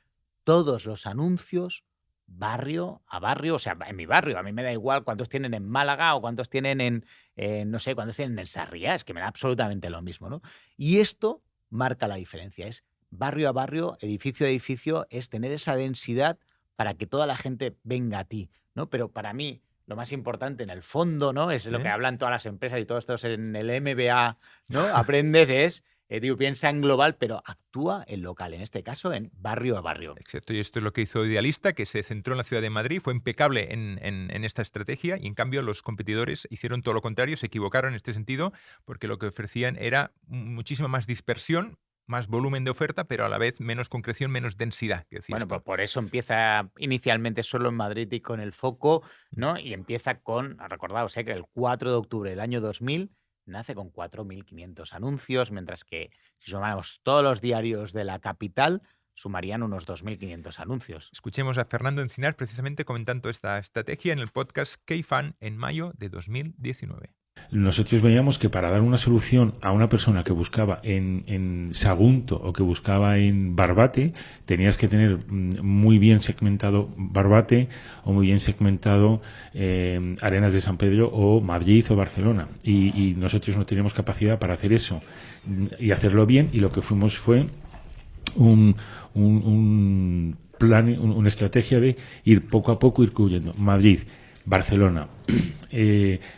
todos los anuncios barrio a barrio, o sea, en mi barrio. A mí me da igual cuántos tienen en Málaga o cuántos tienen no sé, cuántos tienen en Sarriá, es que me da absolutamente lo mismo, ¿no? Y esto marca la diferencia, es barrio a barrio, edificio a edificio, es tener esa densidad para que toda la gente venga a ti, ¿no? Pero para mí lo más importante en el fondo, ¿no? Es lo que hablan todas las empresas y todos estos en el MBA, ¿no? Aprendes es... piensa en global, pero actúa en local, en este caso en barrio a barrio. Exacto, y esto es lo que hizo Idealista, que se centró en la ciudad de Madrid, fue impecable en esta estrategia, y en cambio los competidores hicieron todo lo contrario, se equivocaron en este sentido, porque lo que ofrecían era muchísima más dispersión, más volumen de oferta, pero a la vez menos concreción, menos densidad. Bueno, pues por eso empieza inicialmente solo en Madrid y con el foco, ¿no? Y empieza con, recordaos, que el 4 de octubre del año 2000 nace con 4.500 anuncios, mientras que si sumamos todos los diarios de la capital, sumarían unos 2.500 anuncios. Escuchemos a Fernando Encinar precisamente comentando esta estrategia en el podcast K-Fan en mayo de 2019. Nosotros veíamos que para dar una solución a una persona que buscaba en Sagunto o que buscaba en Barbate, tenías que tener muy bien segmentado Barbate o muy bien segmentado Arenas de San Pedro o Madrid o Barcelona. Y nosotros no teníamos capacidad para hacer eso y hacerlo bien, y lo que fuimos fue un plan, una estrategia de ir poco a poco, ir cubriendo Madrid, Barcelona,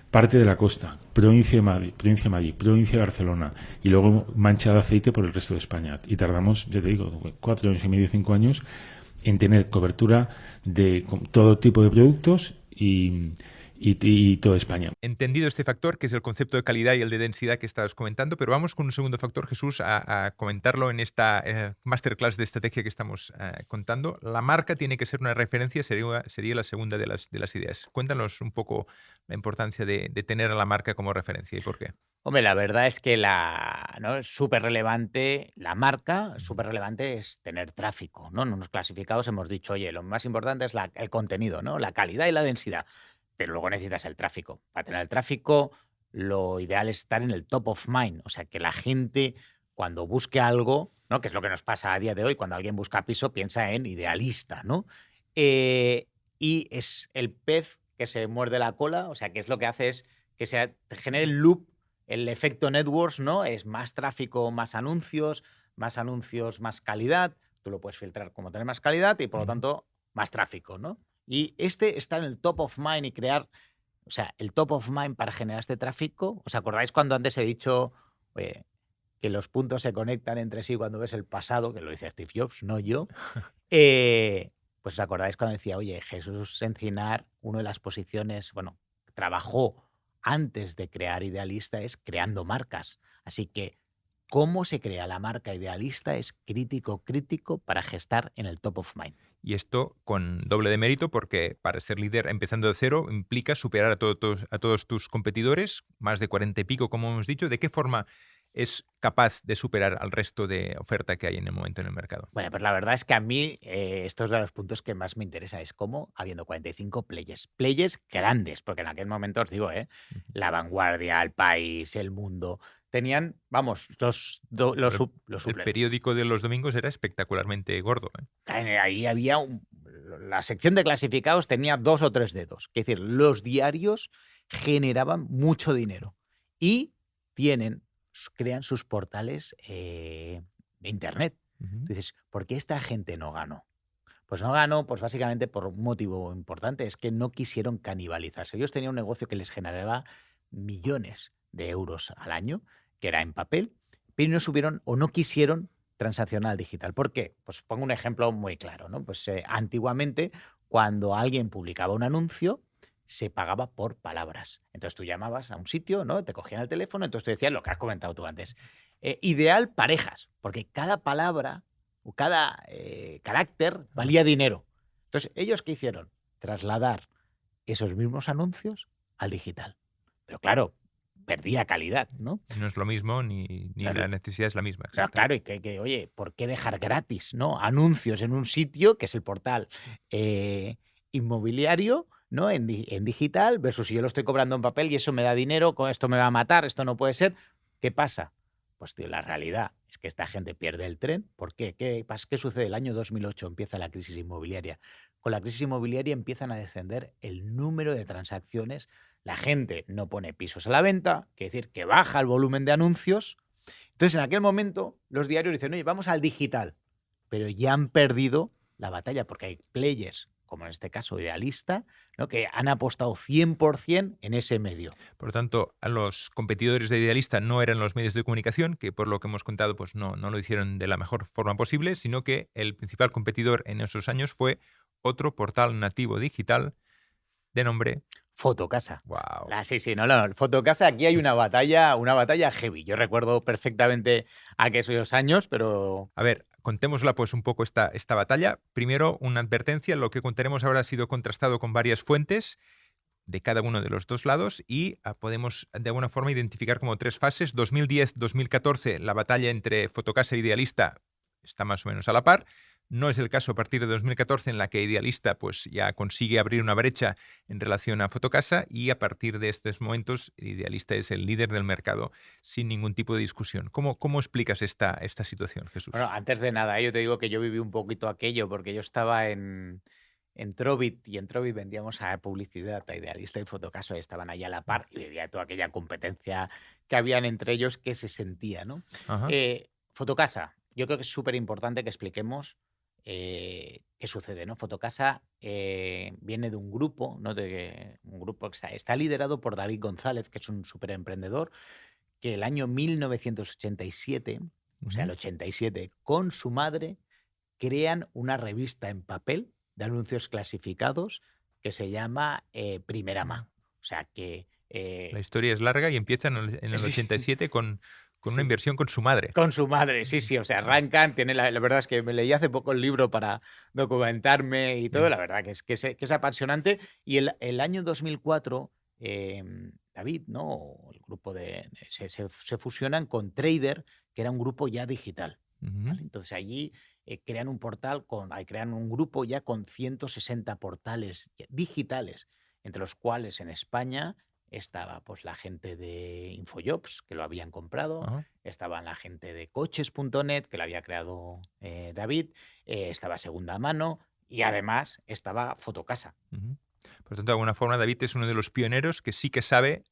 parte de la costa, provincia de Madrid, provincia de Barcelona, y luego mancha de aceite por el resto de España. Y tardamos, ya te digo, 4 años y medio, 5 años en tener cobertura de todo tipo de productos y toda España. Entendido este factor, que es el concepto de calidad y el de densidad que estabas comentando, pero vamos con un segundo factor, Jesús, a comentarlo en esta masterclass de estrategia que estamos contando. La marca tiene que ser una referencia, sería la segunda de las ideas. Cuéntanos un poco la importancia de tener a la marca como referencia y por qué. Hombre, la verdad es que ¿no? Es súper relevante la marca, súper relevante es tener tráfico, ¿no? En unos clasificados hemos dicho, oye, lo más importante es el contenido, ¿no? La calidad y la densidad. Pero luego necesitas el tráfico. Para tener el tráfico, lo ideal es estar en el top of mind. O sea, que la gente, cuando busque algo, ¿no? Que es lo que nos pasa a día de hoy, cuando alguien busca piso, piensa en Idealista, ¿no? Y es el pez que se muerde la cola, o sea, que es lo que hace es que se genere el loop, el efecto networks, ¿no? Es más tráfico, más anuncios, más calidad. Tú lo puedes filtrar como tener más calidad y, por lo tanto, más tráfico, ¿no? Y está en el top of mind y crear, o sea, el top of mind para generar este tráfico. ¿Os acordáis cuando antes he dicho que los puntos se conectan entre sí cuando ves el pasado? Que lo dice Steve Jobs, no yo. Pues os acordáis cuando decía, oye, Jesús Encinar, una de las posiciones, bueno, trabajó antes de crear Idealista es creando marcas. Así que cómo se crea la marca Idealista es crítico para gestar en el top of mind. Y esto con doble de mérito porque para ser líder empezando de cero implica superar a todos tus competidores, más de 40 y pico, como hemos dicho. ¿De qué forma es capaz de superar al resto de oferta que hay en el momento en el mercado? Bueno, pues la verdad es que a mí esto es de los puntos que más me interesa, es cómo, habiendo 45 players grandes, porque en aquel momento os digo, La Vanguardia, El País, El Mundo, tenían, vamos, el periódico de los domingos era espectacularmente gordo. Ahí había la sección de clasificados tenía 2 o 3 dedos. Es decir, los diarios generaban mucho dinero y crean sus portales de internet. Dices, ¿por qué esta gente no ganó? Pues no ganó, pues básicamente por un motivo importante, es que no quisieron canibalizarse. Ellos tenían un negocio que les generaba millones de euros al año, que era en papel, pero no subieron o no quisieron transaccionar al digital. ¿Por qué? Pues pongo un ejemplo muy claro, ¿no? Pues antiguamente, cuando alguien publicaba un anuncio, se pagaba por palabras. Entonces tú llamabas a un sitio, ¿no? Te cogían el teléfono, entonces te decían lo que has comentado tú antes. Ideal parejas, porque cada palabra o cada carácter valía dinero. Entonces, ¿ellos qué hicieron? Trasladar esos mismos anuncios al digital. Pero claro, perdía calidad, ¿no? No es lo mismo ni Claro. la necesidad es la misma. Claro, y oye, ¿por qué dejar gratis, ¿no? Anuncios en un sitio que es el portal inmobiliario, ¿no? En digital, versus si yo lo estoy cobrando en papel y eso me da dinero, con esto me va a matar, esto no puede ser. ¿Qué pasa? Pues tío, la realidad es que esta gente pierde el tren. ¿Por qué? ¿Qué sucede? El año 2008 empieza la crisis inmobiliaria. Con la crisis inmobiliaria empiezan a descender el número de transacciones. La gente no pone pisos a la venta, quiere decir que baja el volumen de anuncios. Entonces, en aquel momento, los diarios dicen, oye, vamos al digital. Pero ya han perdido la batalla porque hay players, como en este caso Idealista, ¿no? Que han apostado 100% en ese medio. Por lo tanto, a los competidores de Idealista no eran los medios de comunicación, que por lo que hemos contado pues no lo hicieron de la mejor forma posible, sino que el principal competidor en esos años fue otro portal nativo digital de nombre Fotocasa. Wow. Sí, no, Fotocasa, aquí hay una batalla heavy. Yo recuerdo perfectamente aquellos años, pero... A ver, contémosla pues un poco esta batalla. Primero, una advertencia. Lo que contaremos ahora ha sido contrastado con varias fuentes de cada uno de los dos lados y podemos de alguna forma identificar como 3 fases. 2010-2014, la batalla entre Fotocasa e Idealista está más o menos a la par. No es el caso a partir de 2014 en la que Idealista pues ya consigue abrir una brecha en relación a Fotocasa y a partir de estos momentos Idealista es el líder del mercado sin ningún tipo de discusión. ¿Cómo explicas esta situación, Jesús? Bueno, antes de nada, yo te digo que yo viví un poquito aquello porque yo estaba en Trovit y en Trovit vendíamos a publicidad, a Idealista y Fotocasa, y estaban ahí a la par y vivía toda aquella competencia que habían entre ellos que se sentía, ¿no? Fotocasa, yo creo que es súper importante que expliquemos qué sucede, ¿no? Fotocasa viene de un grupo, ¿no? Un grupo que está liderado por David González, que es un súper emprendedor, que el año 1987, o sea, el 87, con su madre, crean una revista en papel de anuncios clasificados que se llama Primerama. O sea que... La historia es larga y empieza en el 87 con una inversión con su madre. Con su madre, sí. O sea, arrancan, la verdad es que me leí hace poco el libro para documentarme y todo, la verdad que es apasionante. Y el año 2004, David, ¿no? El grupo se fusionan con Trader, que era un grupo ya digital. ¿Vale? Entonces allí crean un portal, crean un grupo ya con 160 portales digitales, entre los cuales en España estaba pues la gente de Infojobs, que lo habían comprado, estaban la gente de coches.net, que lo había creado David, estaba Segunda Mano y además estaba Fotocasa. Por lo tanto, de alguna forma, David es uno de los pioneros que sí que sabe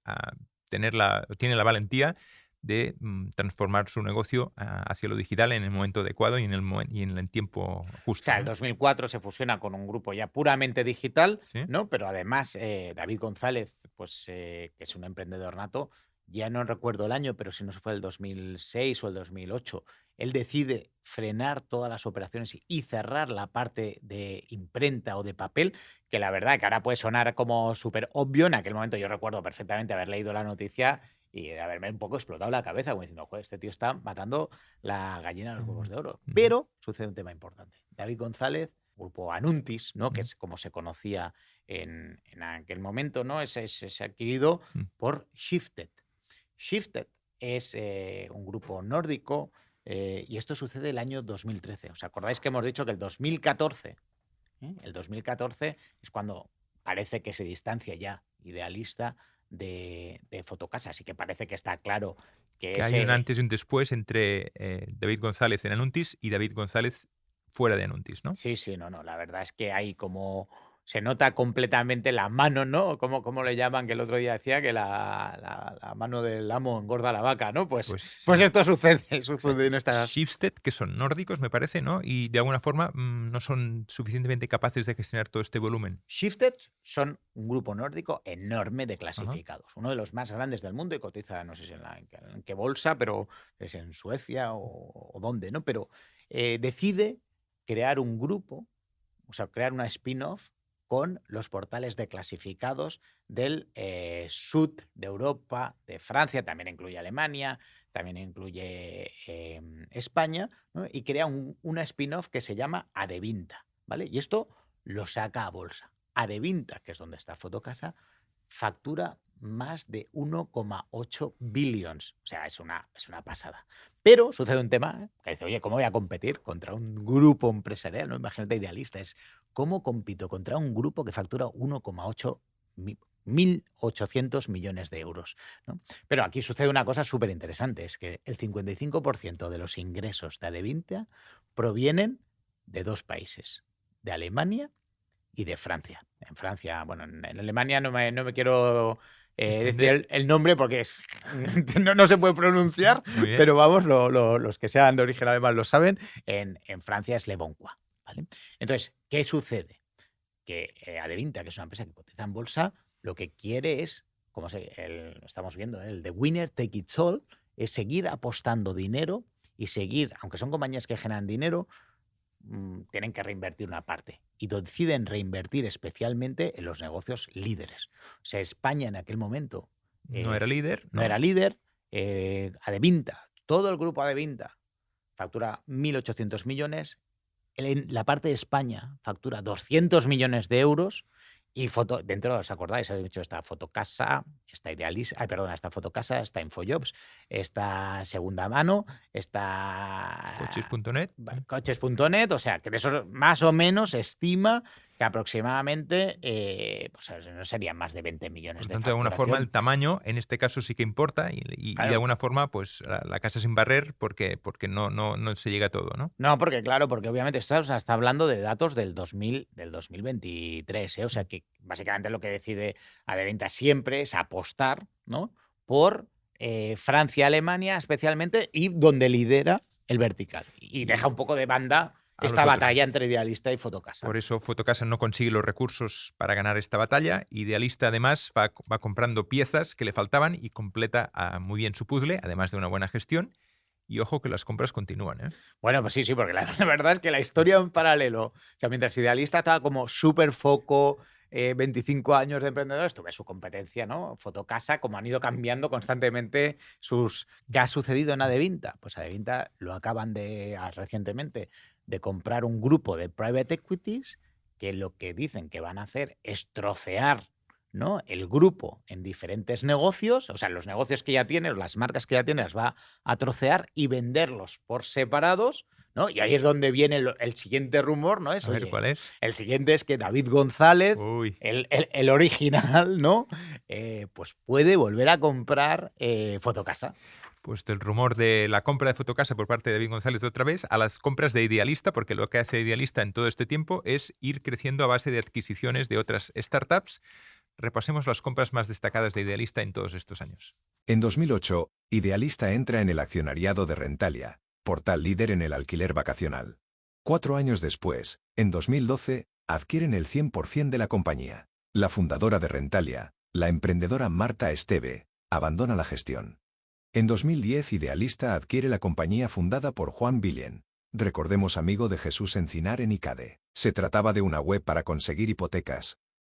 tiene la valentía de transformar su negocio hacia lo digital en el momento adecuado y en el tiempo justo. O sea, el 2004 se fusiona con un grupo ya puramente digital, ¿sí? ¿no? Pero además David González, pues que es un emprendedor nato, ya no recuerdo el año, pero si no fue el 2006 o el 2008, él decide frenar todas las operaciones y cerrar la parte de imprenta o de papel, que la verdad que ahora puede sonar como súper obvio. En aquel momento yo recuerdo perfectamente haber leído la noticia y de haberme un poco explotado la cabeza, como diciendo, joder, este tío está matando la gallina de los huevos de oro. Pero sucede un tema importante. David González, grupo Anuntis, ¿no? Que es como se conocía en aquel momento, ¿no? Es adquirido por Shifted. Shifted es un grupo nórdico y esto sucede el año 2013. ¿Os acordáis que hemos dicho que el 2014 es cuando parece que se distancia ya Idealista de Fotocasa? Así que parece que está claro que hay un antes y un después entre David González en Anuntis y David González fuera de Anuntis, ¿no? Sí, no, la verdad es que hay como... Se nota completamente la mano, ¿no? Como le llaman, que el otro día decía que la mano del amo engorda la vaca, ¿no? Pues esto sucede en esta... Shifted, que son nórdicos, me parece, ¿no? Y de alguna forma no son suficientemente capaces de gestionar todo este volumen. Shifted son un grupo nórdico enorme de clasificados. Uno de los más grandes del mundo y cotiza, no sé si en qué bolsa, pero es en Suecia o dónde, ¿no? Pero decide crear un grupo, o sea, crear una spin-off con los portales de clasificados del sur de Europa, de Francia, también incluye Alemania, también incluye España, ¿no? Y crea una spin-off que se llama Adevinta, ¿vale? Y esto lo saca a bolsa. Adevinta, que es donde está Fotocasa, factura más de 1,8 billions. O sea, es una pasada. Pero sucede un tema que dice, oye, ¿cómo voy a competir contra un grupo empresarial? ¿No? Imagínate, Idealista. Es ¿cómo compito contra un grupo que factura 1,8 millones de euros? ¿No? Pero aquí sucede una cosa súper interesante. Es que el 55% de los ingresos de Adevinta provienen de dos países, de Alemania y de Francia. En Francia, bueno, en Alemania no me quiero decir el nombre porque no se puede pronunciar, pero vamos, los que sean de origen alemán lo saben. En Francia es Leboncoin, ¿vale? Entonces, ¿qué sucede? Que Adevinta, que es una empresa que cotiza en bolsa, lo que quiere es, como estamos viendo, el The Winner Take It All, es seguir apostando dinero y seguir, aunque son compañías que generan dinero, tienen que reinvertir una parte y deciden reinvertir especialmente en los negocios líderes. O sea, España en aquel momento no era líder. No era líder. Adevinta, todo el grupo Adevinta factura 1.800 millones. En la parte de España factura 200 millones de euros. Y dentro, ¿os acordáis? Habéis dicho, está Fotocasa, está está Fotocasa, está Infojobs, está Segunda Mano, está Coches.net. Coches.net, o sea, que de eso más o menos se estima que aproximadamente pues no serían más de 20 millones de facturación. De alguna forma el tamaño en este caso sí que importa y claro, de alguna forma pues la casa sin barrer porque no se llega a todo, ¿no? No, porque obviamente esto está hablando de datos del 2023, ¿eh? O sea que básicamente lo que decide Adevinta siempre es apostar, ¿no? Por Francia, Alemania especialmente, y donde lidera el vertical y deja un poco de banda esta batalla entre Idealista y Fotocasa. Por eso Fotocasa no consigue los recursos para ganar esta batalla. Idealista además va comprando piezas que le faltaban y completa muy bien su puzzle, además de una buena gestión. Y ojo que las compras continúan, ¿eh? Bueno, pues sí, porque la verdad es que la historia en paralelo, o sea, mientras Idealista estaba como súper foco, 25 años de emprendedores, tuve su competencia, ¿no? Fotocasa, como han ido cambiando constantemente ¿Qué ha sucedido en Adevinta? Pues Adevinta lo acaban recientemente de comprar un grupo de private equities que lo que dicen que van a hacer es trocear, ¿no?, el grupo en diferentes negocios, o sea, los negocios que ya tienes, las marcas que ya tienes, va a trocear y venderlos por separados, ¿no? Y ahí es donde viene el siguiente rumor, ¿no? A ver, ¿cuál es? El siguiente es que David González, Uy. el original, ¿no? Pues puede volver a comprar Fotocasa. Pues del rumor de la compra de Fotocasa por parte de David González otra vez a las compras de Idealista, porque lo que hace Idealista en todo este tiempo es ir creciendo a base de adquisiciones de otras startups. Repasemos las compras más destacadas de Idealista en todos estos años. En 2008, Idealista entra en el accionariado de Rentalia, portal líder en el alquiler vacacional. 4 años después, en 2012, adquieren el 100% de la compañía. La fundadora de Rentalia, la emprendedora Marta Esteve, abandona la gestión. En 2010, Idealista adquiere la compañía fundada por Juan Villén, recordemos amigo de Jesús Encinar en Icade. Se trataba de una web para conseguir hipotecas.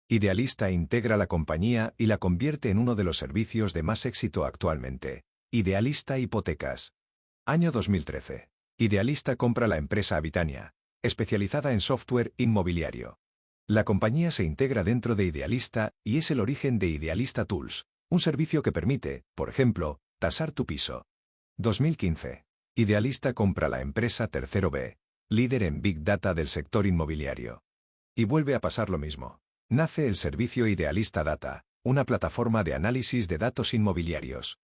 Idealista integra la compañía y la convierte en uno de los servicios de más éxito actualmente. Idealista Hipotecas. Año 2013. Idealista compra la empresa Habitania, especializada en software inmobiliario. La compañía se integra dentro de Idealista y es el origen de Idealista Tools, un servicio que permite, por ejemplo, tasar tu piso. 2015. Idealista compra la empresa Tercero B, líder en Big Data del sector inmobiliario. Y vuelve a pasar lo mismo. Nace el servicio Idealista Data, una plataforma de análisis de datos inmobiliarios.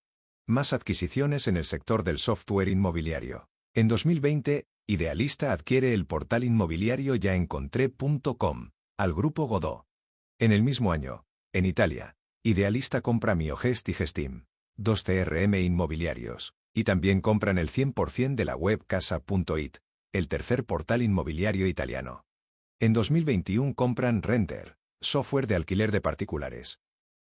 Más adquisiciones en el sector del software inmobiliario. En 2020, Idealista adquiere el portal inmobiliario yaencontré.com, al grupo Godó. En el mismo año, en Italia, Idealista compra Miogest y Gestim, 2 CRM inmobiliarios, y también compran el 100% de la web Casa.it, el tercer portal inmobiliario italiano. En 2021 compran Renter, software de alquiler de particulares.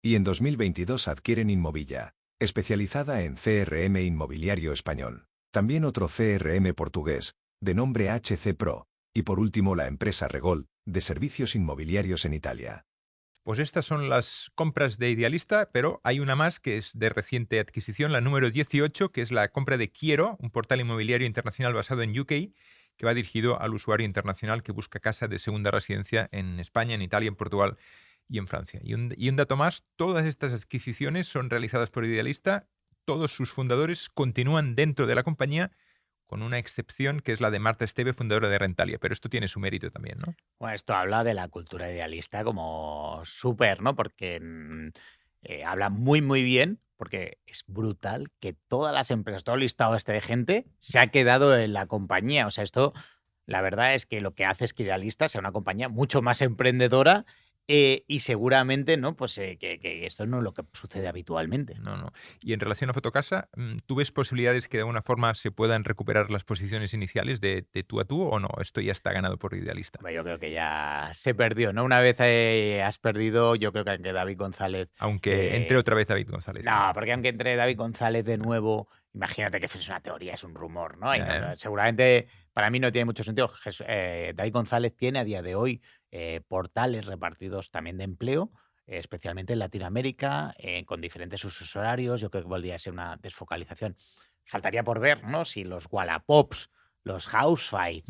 Y en 2022 adquieren Inmovilla, especializada en CRM inmobiliario español. También otro CRM portugués, de nombre HC Pro. Y por último la empresa Regol, de servicios inmobiliarios en Italia. Pues estas son las compras de Idealista, pero hay una más que es de reciente adquisición, la número 18, que es la compra de Quiero, un portal inmobiliario internacional basado en UK, que va dirigido al usuario internacional que busca casa de segunda residencia en España, en Italia, en Portugal y en Francia. Y un dato más, todas estas adquisiciones son realizadas por Idealista, todos sus fundadores continúan dentro de la compañía, con una excepción que es la de Marta Esteve, fundadora de Rentalia, pero esto tiene su mérito también, ¿no? Bueno, esto habla de la cultura idealista como súper, ¿no? Porque habla muy, muy bien, porque es brutal que todas las empresas, todo el listado de gente se ha quedado en la compañía. O sea, esto, la verdad es que lo que hace es que Idealista sea una compañía mucho más emprendedora y seguramente, ¿no? Pues que esto no es lo que sucede habitualmente. No. Y en relación a Fotocasa, ¿tú ves posibilidades que de alguna forma se puedan recuperar las posiciones iniciales de tú a tú o no? Esto ya está ganado por Idealista. Yo creo que ya se perdió, ¿no? Una vez has perdido, yo creo que David González... Aunque entre otra vez David González. No, porque aunque entre David González de nuevo, imagínate que es una teoría, es un rumor, ¿no? Seguramente para mí no tiene mucho sentido. David González tiene a día de hoy portales repartidos también de empleo, especialmente en Latinoamérica, con diferentes usos horarios. Yo creo que podría ser una desfocalización. Faltaría por ver, ¿no? Si los Wallapops, los Housefly,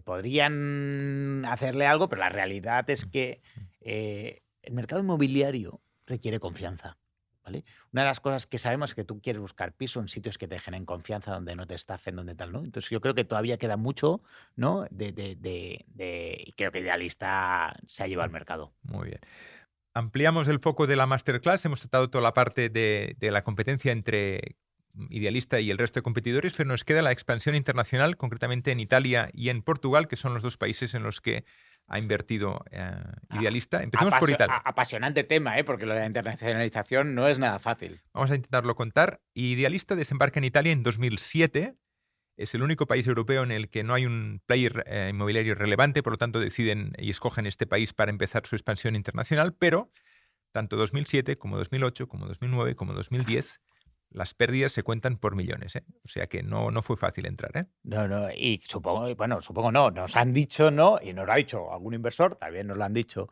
podrían hacerle algo, pero la realidad es que el mercado inmobiliario requiere confianza. ¿Vale? Una de las cosas que sabemos es que tú quieres buscar piso en sitios que te generen confianza, donde no te estafen, donde tal, ¿no? Entonces yo creo que todavía queda mucho, ¿no? Y creo que Idealista se ha llevado al mercado. Muy bien. Ampliamos el foco de la masterclass, hemos tratado toda la parte de la competencia entre Idealista y el resto de competidores, pero nos queda la expansión internacional, concretamente en Italia y en Portugal, que son los dos países en los que ha invertido Idealista. Empecemos por Italia. Apasionante tema, porque lo de la internacionalización no es nada fácil. Vamos a intentarlo contar. Idealista desembarca en Italia en 2007. Es el único país europeo en el que no hay un player inmobiliario relevante, por lo tanto deciden y escogen este país para empezar su expansión internacional, pero tanto 2007 como 2008, como 2009, como 2010, las pérdidas se cuentan por millones, ¿eh? O sea que no fue fácil entrar, ¿eh? No, y supongo no, nos han dicho no, y nos lo ha dicho algún inversor, también nos lo han dicho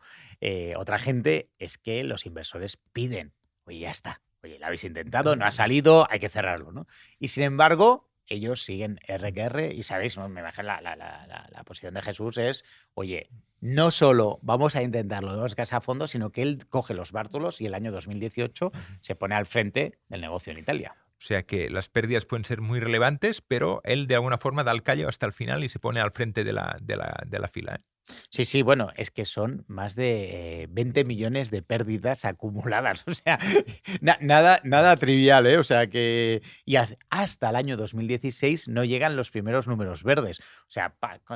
otra gente, es que los inversores piden, oye, ya está, oye, lo habéis intentado, no ha salido, hay que cerrarlo, ¿no? Y sin embargo, ellos siguen R que R, y sabéis, ¿no? Me imagino la posición de Jesús es, oye, no solo vamos a intentarlo, vamos a casa a fondo, sino que él coge los bártulos y el año 2018 se pone al frente del negocio en Italia. O sea que las pérdidas pueden ser muy relevantes, pero él de alguna forma da el callo hasta el final y se pone al frente de la fila, ¿eh? Sí, bueno, es que son más de 20 millones de pérdidas acumuladas. O sea, nada trivial, ¿eh? O sea que. Y hasta el año 2016 no llegan los primeros números verdes. O sea,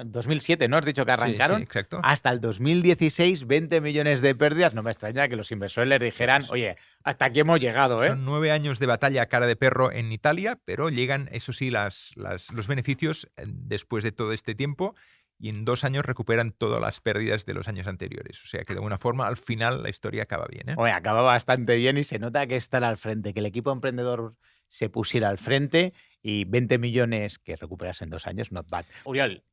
2007, ¿no? Has dicho que arrancaron. Sí, exacto. Hasta el 2016, 20 millones de pérdidas. No me extraña que los inversores les dijeran, oye, hasta aquí hemos llegado, ¿eh? Son 9 años de batalla a cara de perro en Italia, pero llegan, eso sí, los beneficios después de todo este tiempo. Y en 2 años recuperan todas las pérdidas de los años anteriores. O sea que de alguna forma al final la historia acaba bien, ¿eh? Oye, acaba bastante bien y se nota que están al frente, que el equipo emprendedor se pusiera al frente y 20 millones que recuperas en 2 años, not bad. Uriol,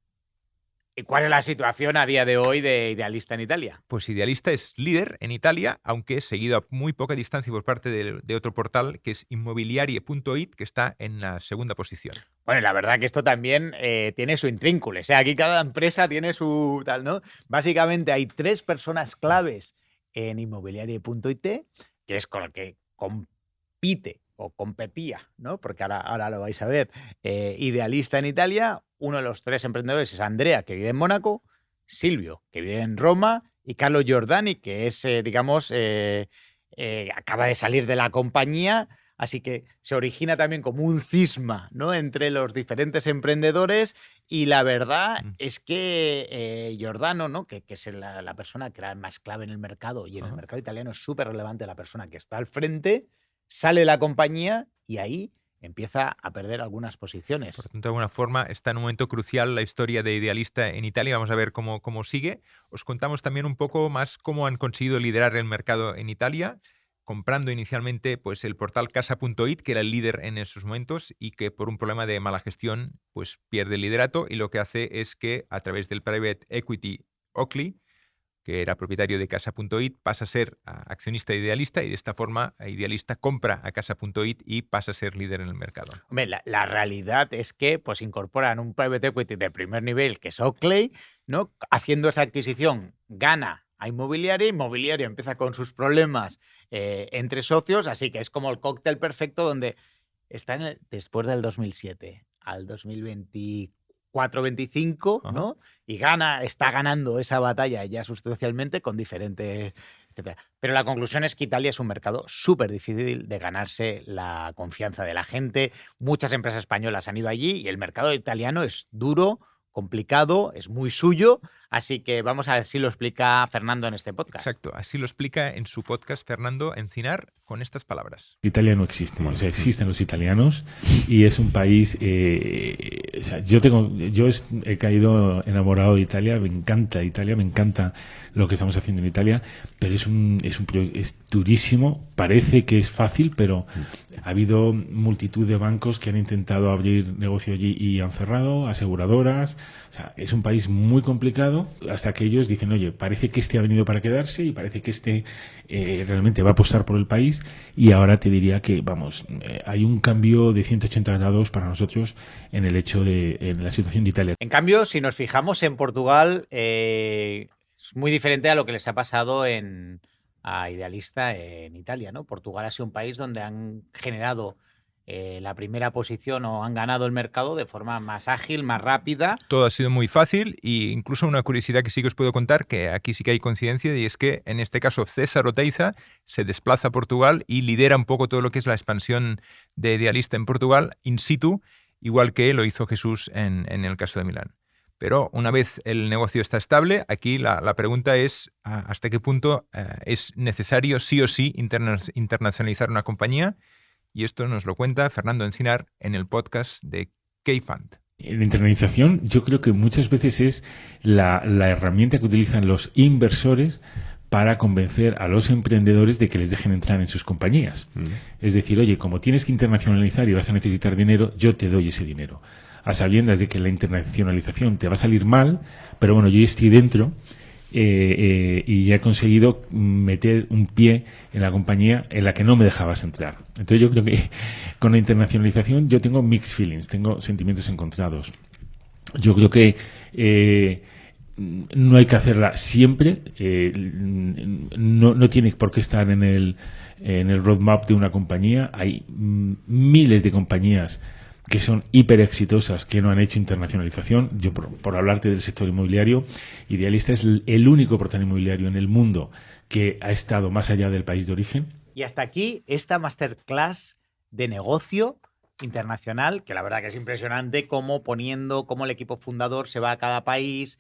¿y cuál es la situación a día de hoy de Idealista en Italia? Pues Idealista es líder en Italia, aunque seguido a muy poca distancia por parte de otro portal que es Immobiliarie.it, que está en la segunda posición. Bueno, la verdad que esto también tiene su intrínculo. O sea, aquí cada empresa tiene su tal, ¿no? Básicamente hay 3 personas claves en Immobiliarie.it, que es con el que compite o competía, ¿no? Porque ahora lo vais a ver. Idealista en Italia, uno de los 3 emprendedores es Andrea, que vive en Mónaco, Silvio, que vive en Roma, y Carlo Giordani, que es, acaba de salir de la compañía. Así que se origina también como un cisma, ¿no? Entre los diferentes emprendedores y la verdad es que Giordano, ¿no? Que es la persona que era más clave en el mercado y en el mercado italiano es súper relevante la persona que está al frente, sale de la compañía y ahí empieza a perder algunas posiciones. Por tanto, de alguna forma está en un momento crucial la historia de Idealista en Italia. Vamos a ver cómo sigue. Os contamos también un poco más cómo han conseguido liderar el mercado en Italia, comprando inicialmente pues, el portal Casa.it, que era el líder en esos momentos y que por un problema de mala gestión pues, pierde el liderato, y lo que hace es que a través del private equity Oakley, que era propietario de Casa.it, pasa a ser accionista Idealista y de esta forma Idealista compra a Casa.it y pasa a ser líder en el mercado. Hombre, la realidad es que pues, incorporan un private equity de primer nivel, que es Oakley, ¿no? Haciendo esa adquisición gana a Inmobiliaria empieza con sus problemas entre socios, así que es como el cóctel perfecto donde está después del 2007 al 2024-25, ¿no? Y está ganando esa batalla ya sustancialmente con diferentes, etcétera. Pero la conclusión es que Italia es un mercado súper difícil de ganarse la confianza de la gente. Muchas empresas españolas han ido allí y el mercado italiano es duro, complicado, es muy suyo, así que vamos a ver si lo explica Fernando en este podcast. Exacto, así lo explica en su podcast Fernando Encinar con estas palabras. Italia no existe, o sea, existen los italianos y es un país, o sea, yo he caído enamorado de Italia, me encanta Italia, me encanta lo que estamos haciendo en Italia, pero es durísimo, parece que es fácil, pero ha habido multitud de bancos que han intentado abrir negocio allí y han cerrado, aseguradoras, o sea, es un país muy complicado hasta que ellos dicen, oye, parece que este ha venido para quedarse y parece que este realmente va a apostar por el país, y ahora te diría que, vamos, hay un cambio de 180 grados para nosotros en el hecho en la situación de Italia. En cambio, si nos fijamos en Portugal, es muy diferente a lo que les ha pasado a Idealista en Italia, ¿no? Portugal ha sido un país donde han generado la primera posición o han ganado el mercado de forma más ágil, más rápida. Todo ha sido muy fácil, e incluso una curiosidad que sí que os puedo contar, que aquí sí que hay coincidencia, y es que en este caso César Oteiza se desplaza a Portugal y lidera un poco todo lo que es la expansión de Idealista en Portugal in situ, igual que lo hizo Jesús en el caso de Milán. Pero una vez el negocio está estable, aquí la pregunta es hasta qué punto es necesario sí o sí internacionalizar una compañía, y esto nos lo cuenta Fernando Encinar en el podcast de K-Fund. La internalización yo creo que muchas veces es la herramienta que utilizan los inversores para convencer a los emprendedores de que les dejen entrar en sus compañías. Es decir, oye, como tienes que internacionalizar y vas a necesitar dinero, yo te doy ese dinero. A sabiendas de que la internacionalización te va a salir mal, pero bueno, yo estoy dentro y ya he conseguido meter un pie en la compañía en la que no me dejabas entrar. Entonces yo creo que con la internacionalización yo tengo mixed feelings, tengo sentimientos encontrados. Yo creo que no hay que hacerla siempre, no tiene por qué estar en el roadmap de una compañía. Hay miles de compañías que son hiper exitosas que no han hecho internacionalización. Yo, por hablarte del sector inmobiliario, Idealista es el único portal inmobiliario en el mundo que ha estado más allá del país de origen. Y hasta aquí esta masterclass de negocio internacional, que la verdad que es impresionante cómo el equipo fundador se va a cada país,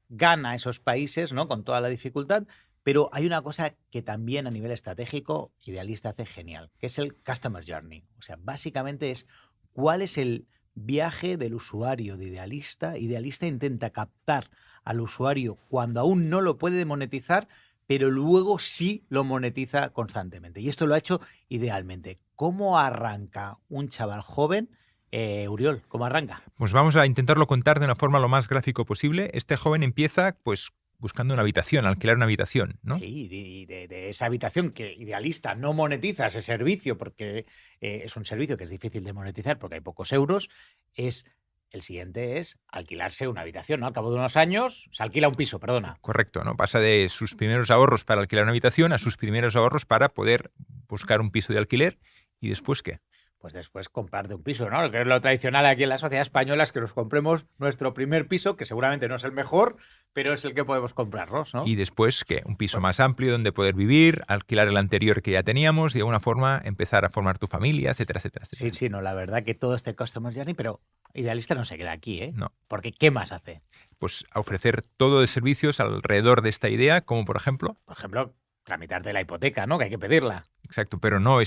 gana esos países, ¿no? Con toda la dificultad. Pero hay una cosa que también a nivel estratégico Idealista hace genial, que es el Customer Journey. O sea, básicamente es cuál es el viaje del usuario de Idealista. Idealista intenta captar al usuario cuando aún no lo puede monetizar, pero luego sí lo monetiza constantemente. Y esto lo ha hecho idealmente. ¿Cómo arranca un chaval joven? Uriol, ¿cómo arranca? Pues vamos a intentarlo contar de una forma lo más gráfico posible. Este joven empieza, pues, buscando una habitación, alquilar una habitación, ¿no? Sí, de esa habitación que Idealista no monetiza ese servicio porque es un servicio que es difícil de monetizar porque hay pocos euros. El siguiente es alquilarse una habitación, ¿no? Al cabo de unos años se alquila un piso, perdona. Correcto, ¿no? Pasa de sus primeros ahorros para alquilar una habitación a sus primeros ahorros para poder buscar un piso de alquiler. ¿Y después qué? Pues después comprarte un piso, ¿no? Que es lo tradicional aquí en la sociedad española, es que nos compremos nuestro primer piso, que seguramente no es el mejor, pero es el que podemos comprarnos, ¿no? Y después, ¿qué? Un piso más amplio donde poder vivir, alquilar el anterior que ya teníamos y de alguna forma empezar a formar tu familia, etcétera, etcétera, etcétera. Sí, no, la verdad que todo este Customer Journey, pero Idealista no se queda aquí, ¿eh? No. Porque ¿qué más hace? Pues a ofrecer todo de servicios alrededor de esta idea, como por ejemplo... Tramitarte la hipoteca, ¿no? Que hay que pedirla. Exacto, pero no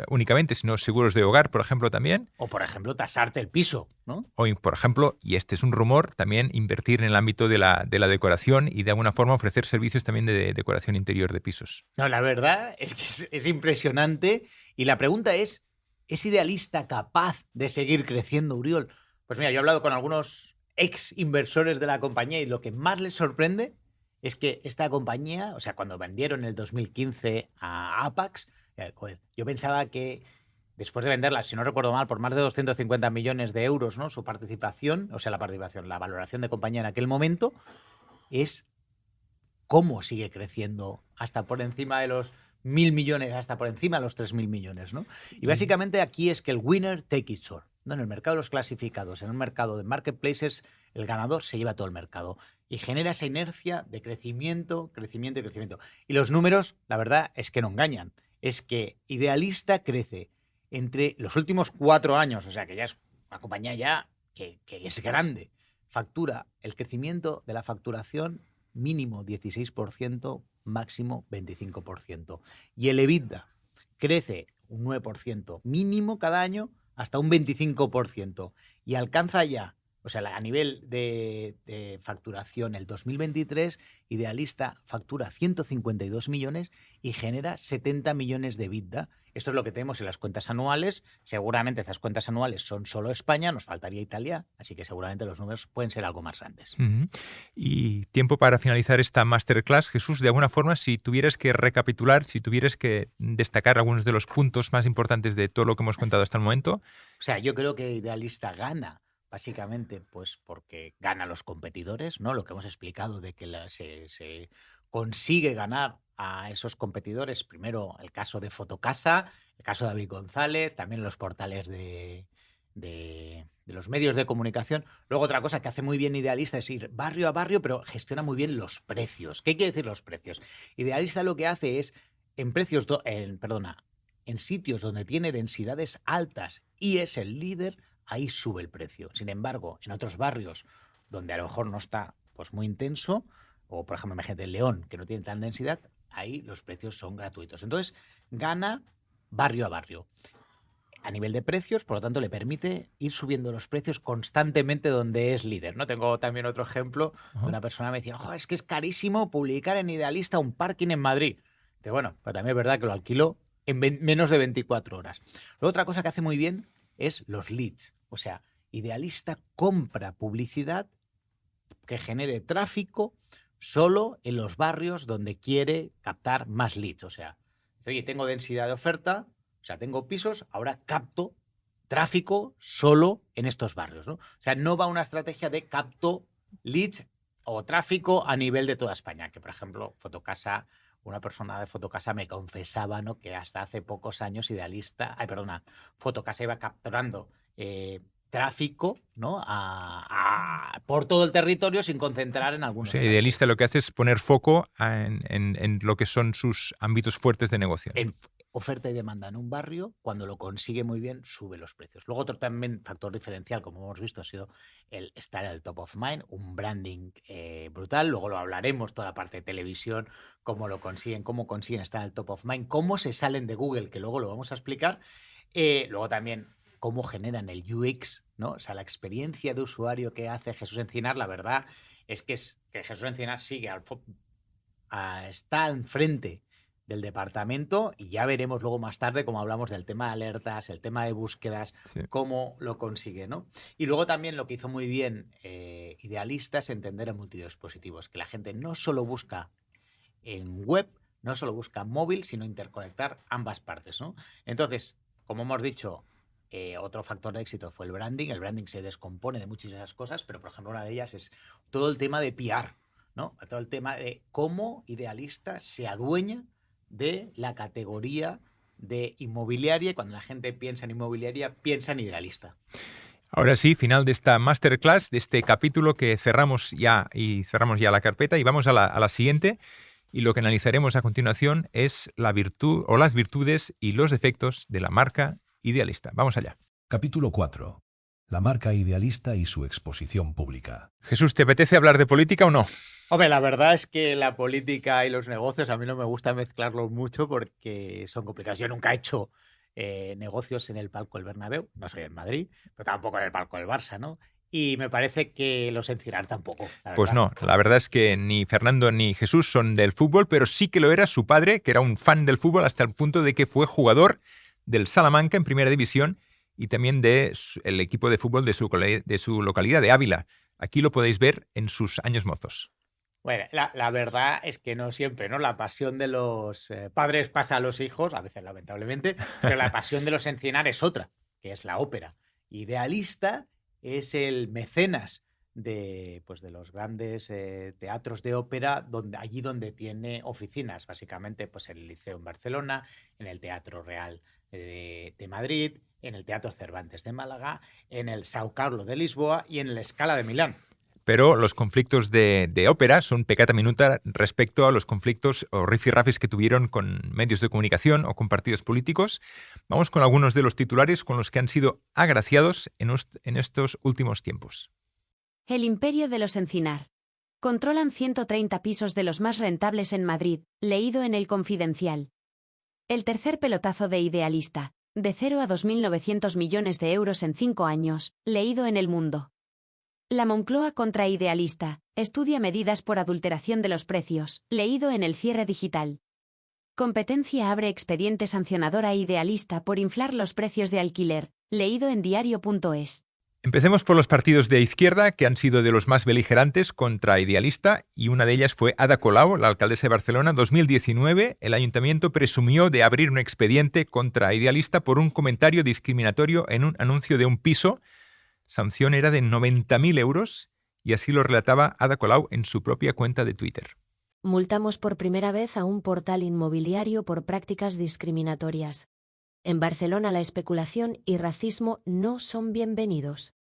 únicamente, sino seguros de hogar, por ejemplo, también. O, por ejemplo, tasarte el piso, ¿no? O, por ejemplo, y este es un rumor, también invertir en el ámbito de la decoración y de alguna forma ofrecer servicios también de decoración interior de pisos. No, la verdad es que es impresionante. Y la pregunta ¿es Idealista capaz de seguir creciendo, Uriol? Pues mira, yo he hablado con algunos ex inversores de la compañía y lo que más les sorprende es que esta compañía, o sea, cuando vendieron en el 2015 a Apax, yo pensaba que después de venderla, si no recuerdo mal, por más de 250 millones de euros, ¿no? Su participación, o sea, la valoración de compañía en aquel momento, es cómo sigue creciendo hasta por encima de los 1.000 millones, hasta por encima de los 3.000 millones, ¿no? Y básicamente aquí es que el winner take it all, ¿no? En el mercado de los clasificados, en un mercado de marketplaces, el ganador se lleva todo el mercado y genera esa inercia de crecimiento. Y los números, la verdad, es que no engañan. Es que Idealista crece entre los últimos 4 años, o sea, que ya es una compañía ya que es grande, factura el crecimiento de la facturación mínimo 16%, máximo 25%. Y el EBITDA crece un 9%, mínimo cada año hasta un 25%. Y alcanza ya, o sea, a nivel de facturación, el 2023, Idealista factura 152 millones y genera 70 millones de EBITDA. Esto es lo que tenemos en las cuentas anuales. Seguramente estas cuentas anuales son solo España, nos faltaría Italia, así que seguramente los números pueden ser algo más grandes. Y tiempo para finalizar esta masterclass. Jesús, de alguna forma, si tuvieras que recapitular, si tuvieras que destacar algunos de los puntos más importantes de todo lo que hemos contado hasta el momento. O sea, yo creo que Idealista gana básicamente pues porque gana los competidores, ¿no? Lo que hemos explicado de que se consigue ganar a esos competidores. Primero el caso de Fotocasa, el caso de David González, también los portales de los medios de comunicación. Luego otra cosa que hace muy bien Idealista es ir barrio a barrio, pero gestiona muy bien los precios. ¿Qué quiere decir los precios? Idealista lo que hace es en sitios donde tiene densidades altas y es el líder, ahí sube el precio. Sin embargo, en otros barrios donde a lo mejor no está pues muy intenso, o por ejemplo, imagínate León, que no tiene tan densidad, ahí los precios son gratuitos. Entonces, gana barrio a barrio. a nivel de precios, por lo tanto le permite ir subiendo los precios constantemente donde es líder, ¿no? Tengo también otro ejemplo de una persona que me decía, es que es carísimo publicar en Idealista un parking en Madrid. Pero bueno, pero también es verdad que lo alquilo en menos de 24 horas. Luego, otra cosa que hace muy bien es los leads. O sea, Idealista compra publicidad que genere tráfico solo en los barrios donde quiere captar más leads. O sea, dice, oye, tengo densidad de oferta, o sea, tengo pisos, ahora capto tráfico solo en estos barrios, ¿no? O sea, no va una estrategia de capto leads o tráfico a nivel de toda España, que por ejemplo, Fotocasa, una persona de Fotocasa me confesaba, ¿no?, que hasta hace pocos años Fotocasa iba capturando tráfico, ¿no?, por todo el territorio sin concentrar en algunos. O sea, Idealista lo que hace es poner foco en lo que son sus ámbitos fuertes de negocio. En oferta y demanda en un barrio, cuando lo consigue muy bien, sube los precios. Luego otro también factor diferencial, como hemos visto, ha sido el estar al top of mind, un branding brutal. Luego lo hablaremos, toda la parte de televisión, cómo consiguen estar al top of mind, cómo se salen de Google, que luego lo vamos a explicar. Luego también cómo generan el UX, ¿no? O sea, la experiencia de usuario que hace Jesús Encinar, la verdad es que Jesús Encinar sigue está enfrente del departamento y ya veremos luego más tarde cómo hablamos del tema de alertas, el tema de búsquedas, cómo lo consigue, ¿no? Y luego también lo que hizo muy bien Idealista es entender el multidispositivos, que la gente no solo busca en web, no solo busca móvil, sino interconectar ambas partes, ¿no? Entonces, como hemos dicho, otro factor de éxito fue el branding. El branding se descompone de muchísimas cosas, pero por ejemplo una de ellas es todo el tema de PR, ¿no? Todo el tema de cómo Idealista se adueña de la categoría de inmobiliaria, y cuando la gente piensa en inmobiliaria, piensa en Idealista. Ahora sí, final de esta masterclass, de este capítulo que cerramos ya la carpeta y vamos a la siguiente. Y lo que analizaremos a continuación es la virtud o las virtudes y los defectos de la marca Idealista. Vamos allá. Capítulo 4. La marca Idealista y su exposición pública. Jesús, ¿te apetece hablar de política o no? Hombre, la verdad es que la política y los negocios a mí no me gusta mezclarlos mucho porque son complicados. Yo nunca he hecho negocios en el palco del Bernabéu, no soy en Madrid, pero tampoco en el palco del Barça, ¿no? Y me parece que los Encinar tampoco. Pues no, la verdad es que ni Fernando ni Jesús son del fútbol, pero sí que lo era su padre, que era un fan del fútbol hasta el punto de que fue jugador del Salamanca en Primera División y también del equipo de fútbol de su localidad de Ávila. Aquí lo podéis ver en sus años mozos. Bueno, la verdad es que no siempre, ¿no? La pasión de los padres pasa a los hijos, a veces lamentablemente, pero la pasión de los Encinar es otra, que es la ópera. Idealista es el mecenas de los grandes teatros de ópera, allí donde tiene oficinas, básicamente pues el Liceo en Barcelona, en el Teatro Real de Madrid, en el Teatro Cervantes de Málaga, en el São Carlo de Lisboa y en el Scala de Milán. Pero los conflictos de ópera son peccata minuta respecto a los conflictos o rifirrafes que tuvieron con medios de comunicación o con partidos políticos. Vamos con algunos de los titulares con los que han sido agraciados en estos últimos tiempos. El imperio de los Encinar. Controlan 130 pisos de los más rentables en Madrid, leído en El Confidencial. El tercer pelotazo de Idealista, de 0 a 2.900 millones de euros en 5 años, leído en El Mundo. La Moncloa contra Idealista, estudia medidas por adulteración de los precios, leído en El Cierre Digital. Competencia abre expediente sancionador a Idealista por inflar los precios de alquiler, leído en diario.es. Empecemos por los partidos de izquierda, que han sido de los más beligerantes contra Idealista, y una de ellas fue Ada Colau, la alcaldesa de Barcelona. En 2019, el ayuntamiento presumió de abrir un expediente contra Idealista por un comentario discriminatorio en un anuncio de un piso. Sanción era de 90.000 euros y así lo relataba Ada Colau en su propia cuenta de Twitter. Multamos por primera vez a un portal inmobiliario por prácticas discriminatorias. En Barcelona la especulación y racismo no son bienvenidos.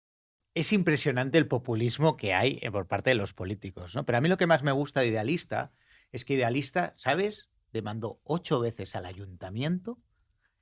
Es impresionante el populismo que hay por parte de los políticos, ¿no? Pero a mí lo que más me gusta de Idealista es que Idealista, ¿sabes?, demandó 8 veces al ayuntamiento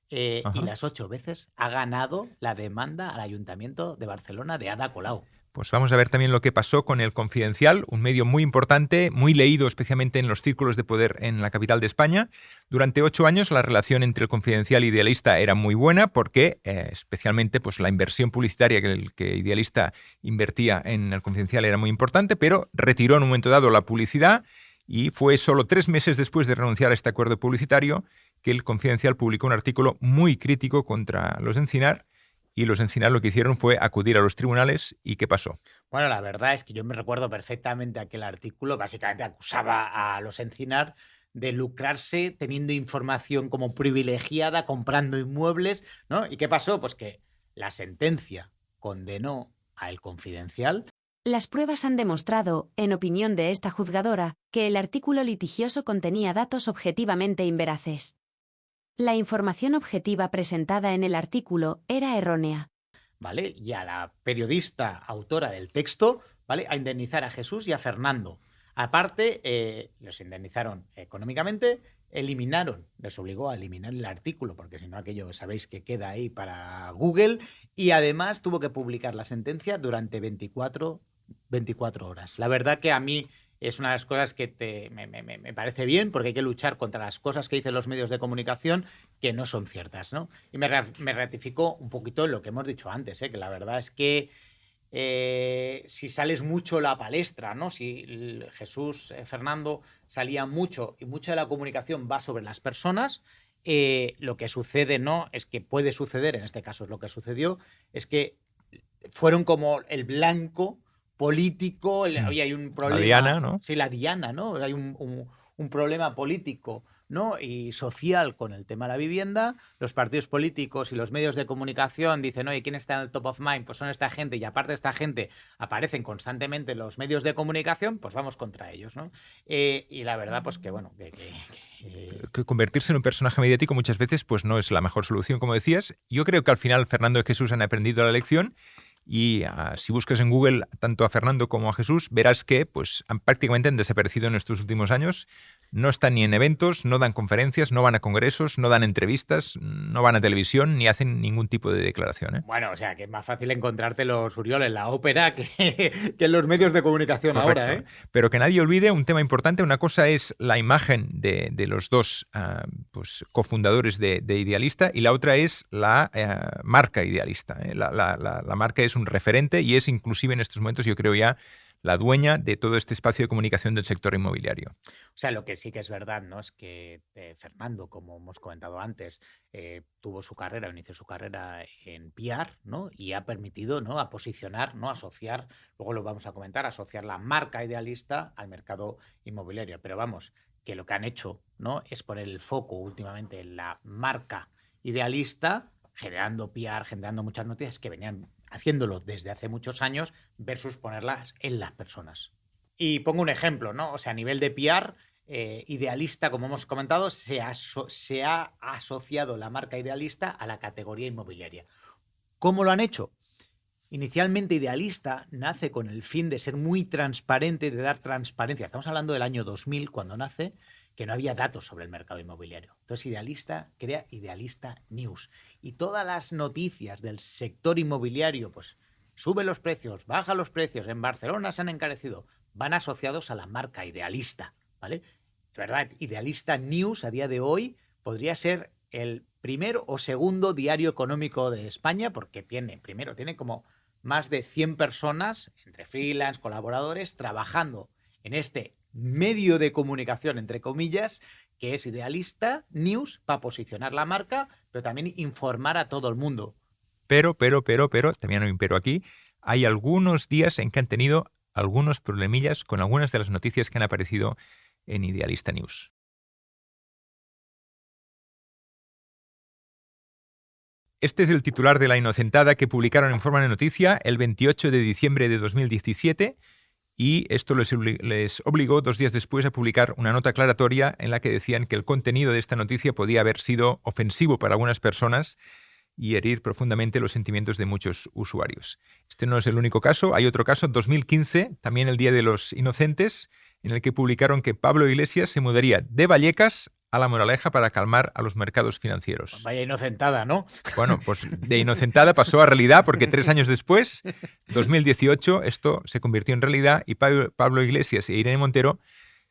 y las 8 veces ha ganado la demanda al Ayuntamiento de Barcelona de Ada Colau. Pues vamos a ver también lo que pasó con El Confidencial, un medio muy importante, muy leído especialmente en los círculos de poder en la capital de España. Durante 8 años la relación entre El Confidencial y Idealista era muy buena porque especialmente pues, la inversión publicitaria que Idealista invertía en El Confidencial era muy importante, pero retiró en un momento dado la publicidad y fue solo 3 meses después de renunciar a este acuerdo publicitario que El Confidencial publicó un artículo muy crítico contra los Encinar. Y los Encinar lo que hicieron fue acudir a los tribunales. ¿Y qué pasó? Bueno, la verdad es que yo me recuerdo perfectamente aquel artículo. Básicamente acusaba a los Encinar de lucrarse teniendo información como privilegiada, comprando inmuebles, ¿no? ¿Y qué pasó? Pues que la sentencia condenó a El Confidencial. Las pruebas han demostrado, en opinión de esta juzgadora, que el artículo litigioso contenía datos objetivamente inveraces. La información objetiva presentada en el artículo era errónea. ¿Vale? Y a la periodista autora del texto, ¿vale? A indemnizar a Jesús y a Fernando. Aparte, los indemnizaron económicamente, les obligó a eliminar el artículo, porque si no aquello sabéis que queda ahí para Google, y además tuvo que publicar la sentencia durante 24 horas. La verdad que a mí es una de las cosas que me parece bien, porque hay que luchar contra las cosas que dicen los medios de comunicación que no son ciertas, ¿no? Y me ratificó un poquito lo que hemos dicho antes, que la verdad es que si sales mucho la palestra, ¿no? Si Jesús, Fernando salía mucho y mucha de la comunicación va sobre las personas, lo que sucede, ¿no? Es que puede suceder, en este caso es lo que sucedió, es que fueron como el blanco político, oye, hay un problema. La diana, ¿no? Sí, la diana, ¿no? Hay un problema político, ¿no? Y social con el tema de la vivienda. Los partidos políticos y los medios de comunicación dicen, oye, ¿quién está en el top of mind? Pues son esta gente, y aparte de esta gente aparecen constantemente los medios de comunicación, pues vamos contra ellos, ¿no? Y la verdad, pues que bueno, que convertirse en un personaje mediático muchas veces pues no es la mejor solución, como decías. Yo creo que al final Fernando y Jesús han aprendido la lección. Y si buscas en Google tanto a Fernando como a Jesús, verás que pues, prácticamente han desaparecido en estos últimos años. No están ni en eventos, no dan conferencias, no van a congresos, no dan entrevistas, no van a televisión, ni hacen ningún tipo de declaración, ¿eh? Bueno, o sea, que es más fácil encontrarte los Uriol en la ópera que en los medios de comunicación. Correcto. Ahora, ¿eh? Pero que nadie olvide un tema importante. Una cosa es la imagen de los dos pues, cofundadores de Idealista, y la otra es la marca Idealista, ¿eh? La marca es un referente y es inclusive en estos momentos, yo creo, ya la dueña de todo este espacio de comunicación del sector inmobiliario. O sea, lo que sí que es verdad, ¿no? Es que Fernando, como hemos comentado antes, inició su carrera en PR, ¿no? Y ha permitido, ¿no? A posicionar, ¿no? Asociar, luego lo vamos a comentar, asociar la marca Idealista al mercado inmobiliario. Pero vamos, que lo que han hecho, ¿no? Es poner el foco últimamente en la marca Idealista, generando PR, generando muchas noticias que venían haciéndolo desde hace muchos años versus ponerlas en las personas. Y pongo un ejemplo, ¿no? O sea, a nivel de PR, Idealista, como hemos comentado, se ha asociado la marca Idealista a la categoría inmobiliaria. ¿Cómo lo han hecho? Inicialmente Idealista nace con el fin de ser muy transparente, de dar transparencia. Estamos hablando del año 2000, cuando nace, que no había datos sobre el mercado inmobiliario. Entonces Idealista crea Idealista News. Y todas las noticias del sector inmobiliario, pues sube los precios, baja los precios, en Barcelona se han encarecido, van asociados a la marca Idealista, ¿vale? De verdad, Idealista News a día de hoy podría ser el primero o segundo diario económico de España, porque tiene como más de 100 personas, entre freelance, colaboradores, trabajando en este medio de comunicación, entre comillas, que es Idealista News, para posicionar la marca, pero también informar a todo el mundo. Pero, también hay un pero aquí, hay algunos días en que han tenido algunos problemillas con algunas de las noticias que han aparecido en Idealista News. Este es el titular de La Inocentada que publicaron en forma de noticia el 28 de diciembre de 2017, y esto les obligó 2 días después a publicar una nota aclaratoria en la que decían que el contenido de esta noticia podía haber sido ofensivo para algunas personas y herir profundamente los sentimientos de muchos usuarios. Este no es el único caso, hay otro caso, 2015, también el Día de los Inocentes, en el que publicaron que Pablo Iglesias se mudaría de Vallecas a la moraleja para calmar a los mercados financieros. Vaya inocentada, ¿no? Bueno, pues de inocentada pasó a realidad porque 3 años después, 2018, esto se convirtió en realidad y Pablo Iglesias e Irene Montero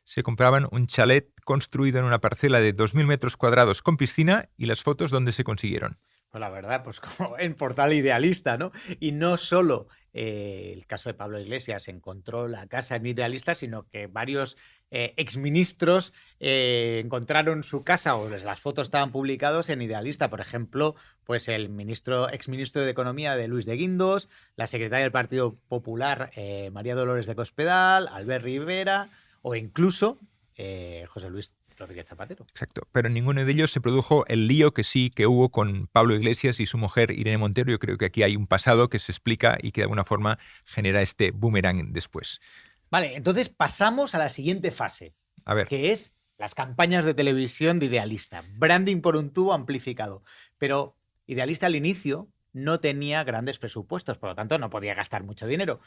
se compraban un chalet construido en una parcela de 2.000 metros cuadrados con piscina y las fotos donde se consiguieron. Pues la verdad, pues como en Portal Idealista, ¿no? Y no solo el caso de Pablo Iglesias encontró la casa en Idealista, sino que varios exministros encontraron su casa o las fotos estaban publicados en Idealista. Por ejemplo, pues el exministro de Economía de Luis de Guindos, la secretaria del Partido Popular María Dolores de Cospedal, Albert Rivera o incluso José Luis Rodríguez Zapatero. Exacto, pero en ninguno de ellos se produjo el lío que sí que hubo con Pablo Iglesias y su mujer Irene Montero. Yo creo que aquí hay un pasado que se explica y que de alguna forma genera este boomerang después. Vale, entonces pasamos a la siguiente fase, A ver. que es las campañas de televisión de Idealista. Branding por un tubo amplificado. Pero Idealista al inicio no tenía grandes presupuestos, por lo tanto no podía gastar mucho dinero.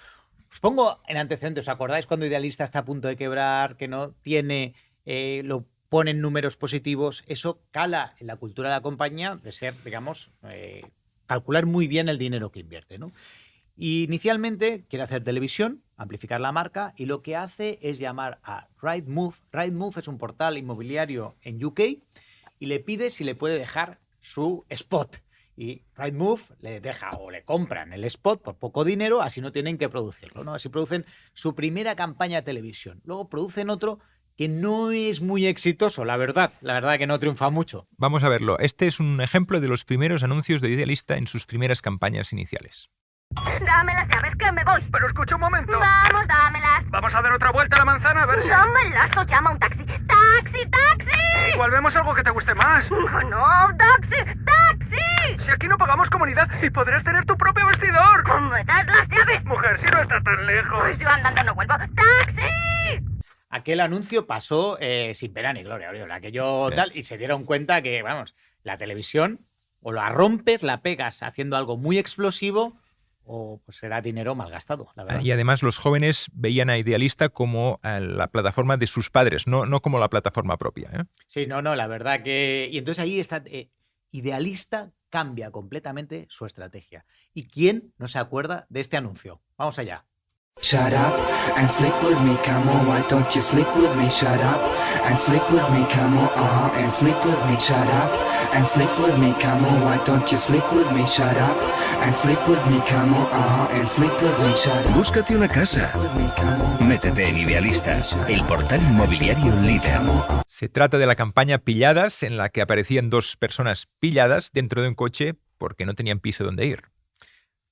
Os pongo en antecedentes, ¿os acordáis cuando Idealista está a punto de quebrar, que no tiene, lo ponen números positivos? Eso cala en la cultura de la compañía de ser, digamos, calcular muy bien el dinero que invierte, ¿no? Y inicialmente quiere hacer televisión, amplificar la marca, y lo que hace es llamar a Rightmove. Rightmove es un portal inmobiliario en UK y le pide si le puede dejar su spot. Y Rightmove le deja o le compran el spot por poco dinero, así no tienen que producirlo, ¿no? Así producen su primera campaña de televisión. Luego producen otro que no es muy exitoso, la verdad que no triunfa mucho. Vamos a verlo. Este es un ejemplo de los primeros anuncios de Idealista en sus primeras campañas iniciales. Dame las llaves que me voy. Pero escucha un momento. Vamos, dámelas. Vamos a dar otra vuelta a la manzana a ver si... Dámelas o llama un taxi. ¡Taxi, taxi! Igual vemos algo que te guste más. No, taxi, taxi. Si aquí no pagamos comunidad y podrás tener tu propio vestidor. ¿Cómo me das las llaves? Mujer, si no está tan lejos. Pues yo andando no vuelvo. ¡Taxi! Aquel anuncio pasó sin pena ni gloria, aquello Sí. tal, y se dieron cuenta que, vamos, la televisión o la rompes, la pegas haciendo algo muy explosivo, o pues será dinero mal gastado, la verdad. Y además los jóvenes veían a Idealista como la plataforma de sus padres, no como la plataforma propia, ¿eh? Sí, no, la verdad que... Y entonces ahí está... Idealista cambia completamente su estrategia. ¿Y quién no se acuerda de este anuncio? Vamos allá. Shut up and sleep with me, come on, why don't you sleep with me? Shut up and sleep with me, come on, and sleep with me. Shut up and sleep with me, come on, why don't you sleep with me? Shut up and sleep with me, come on, and sleep with me. Shut up. Búscate una casa. Métete en Idealista, el portal inmobiliario líder. Se trata de la campaña Pilladas, en la que aparecían 2 personas pilladas dentro de un coche porque no tenían piso donde ir.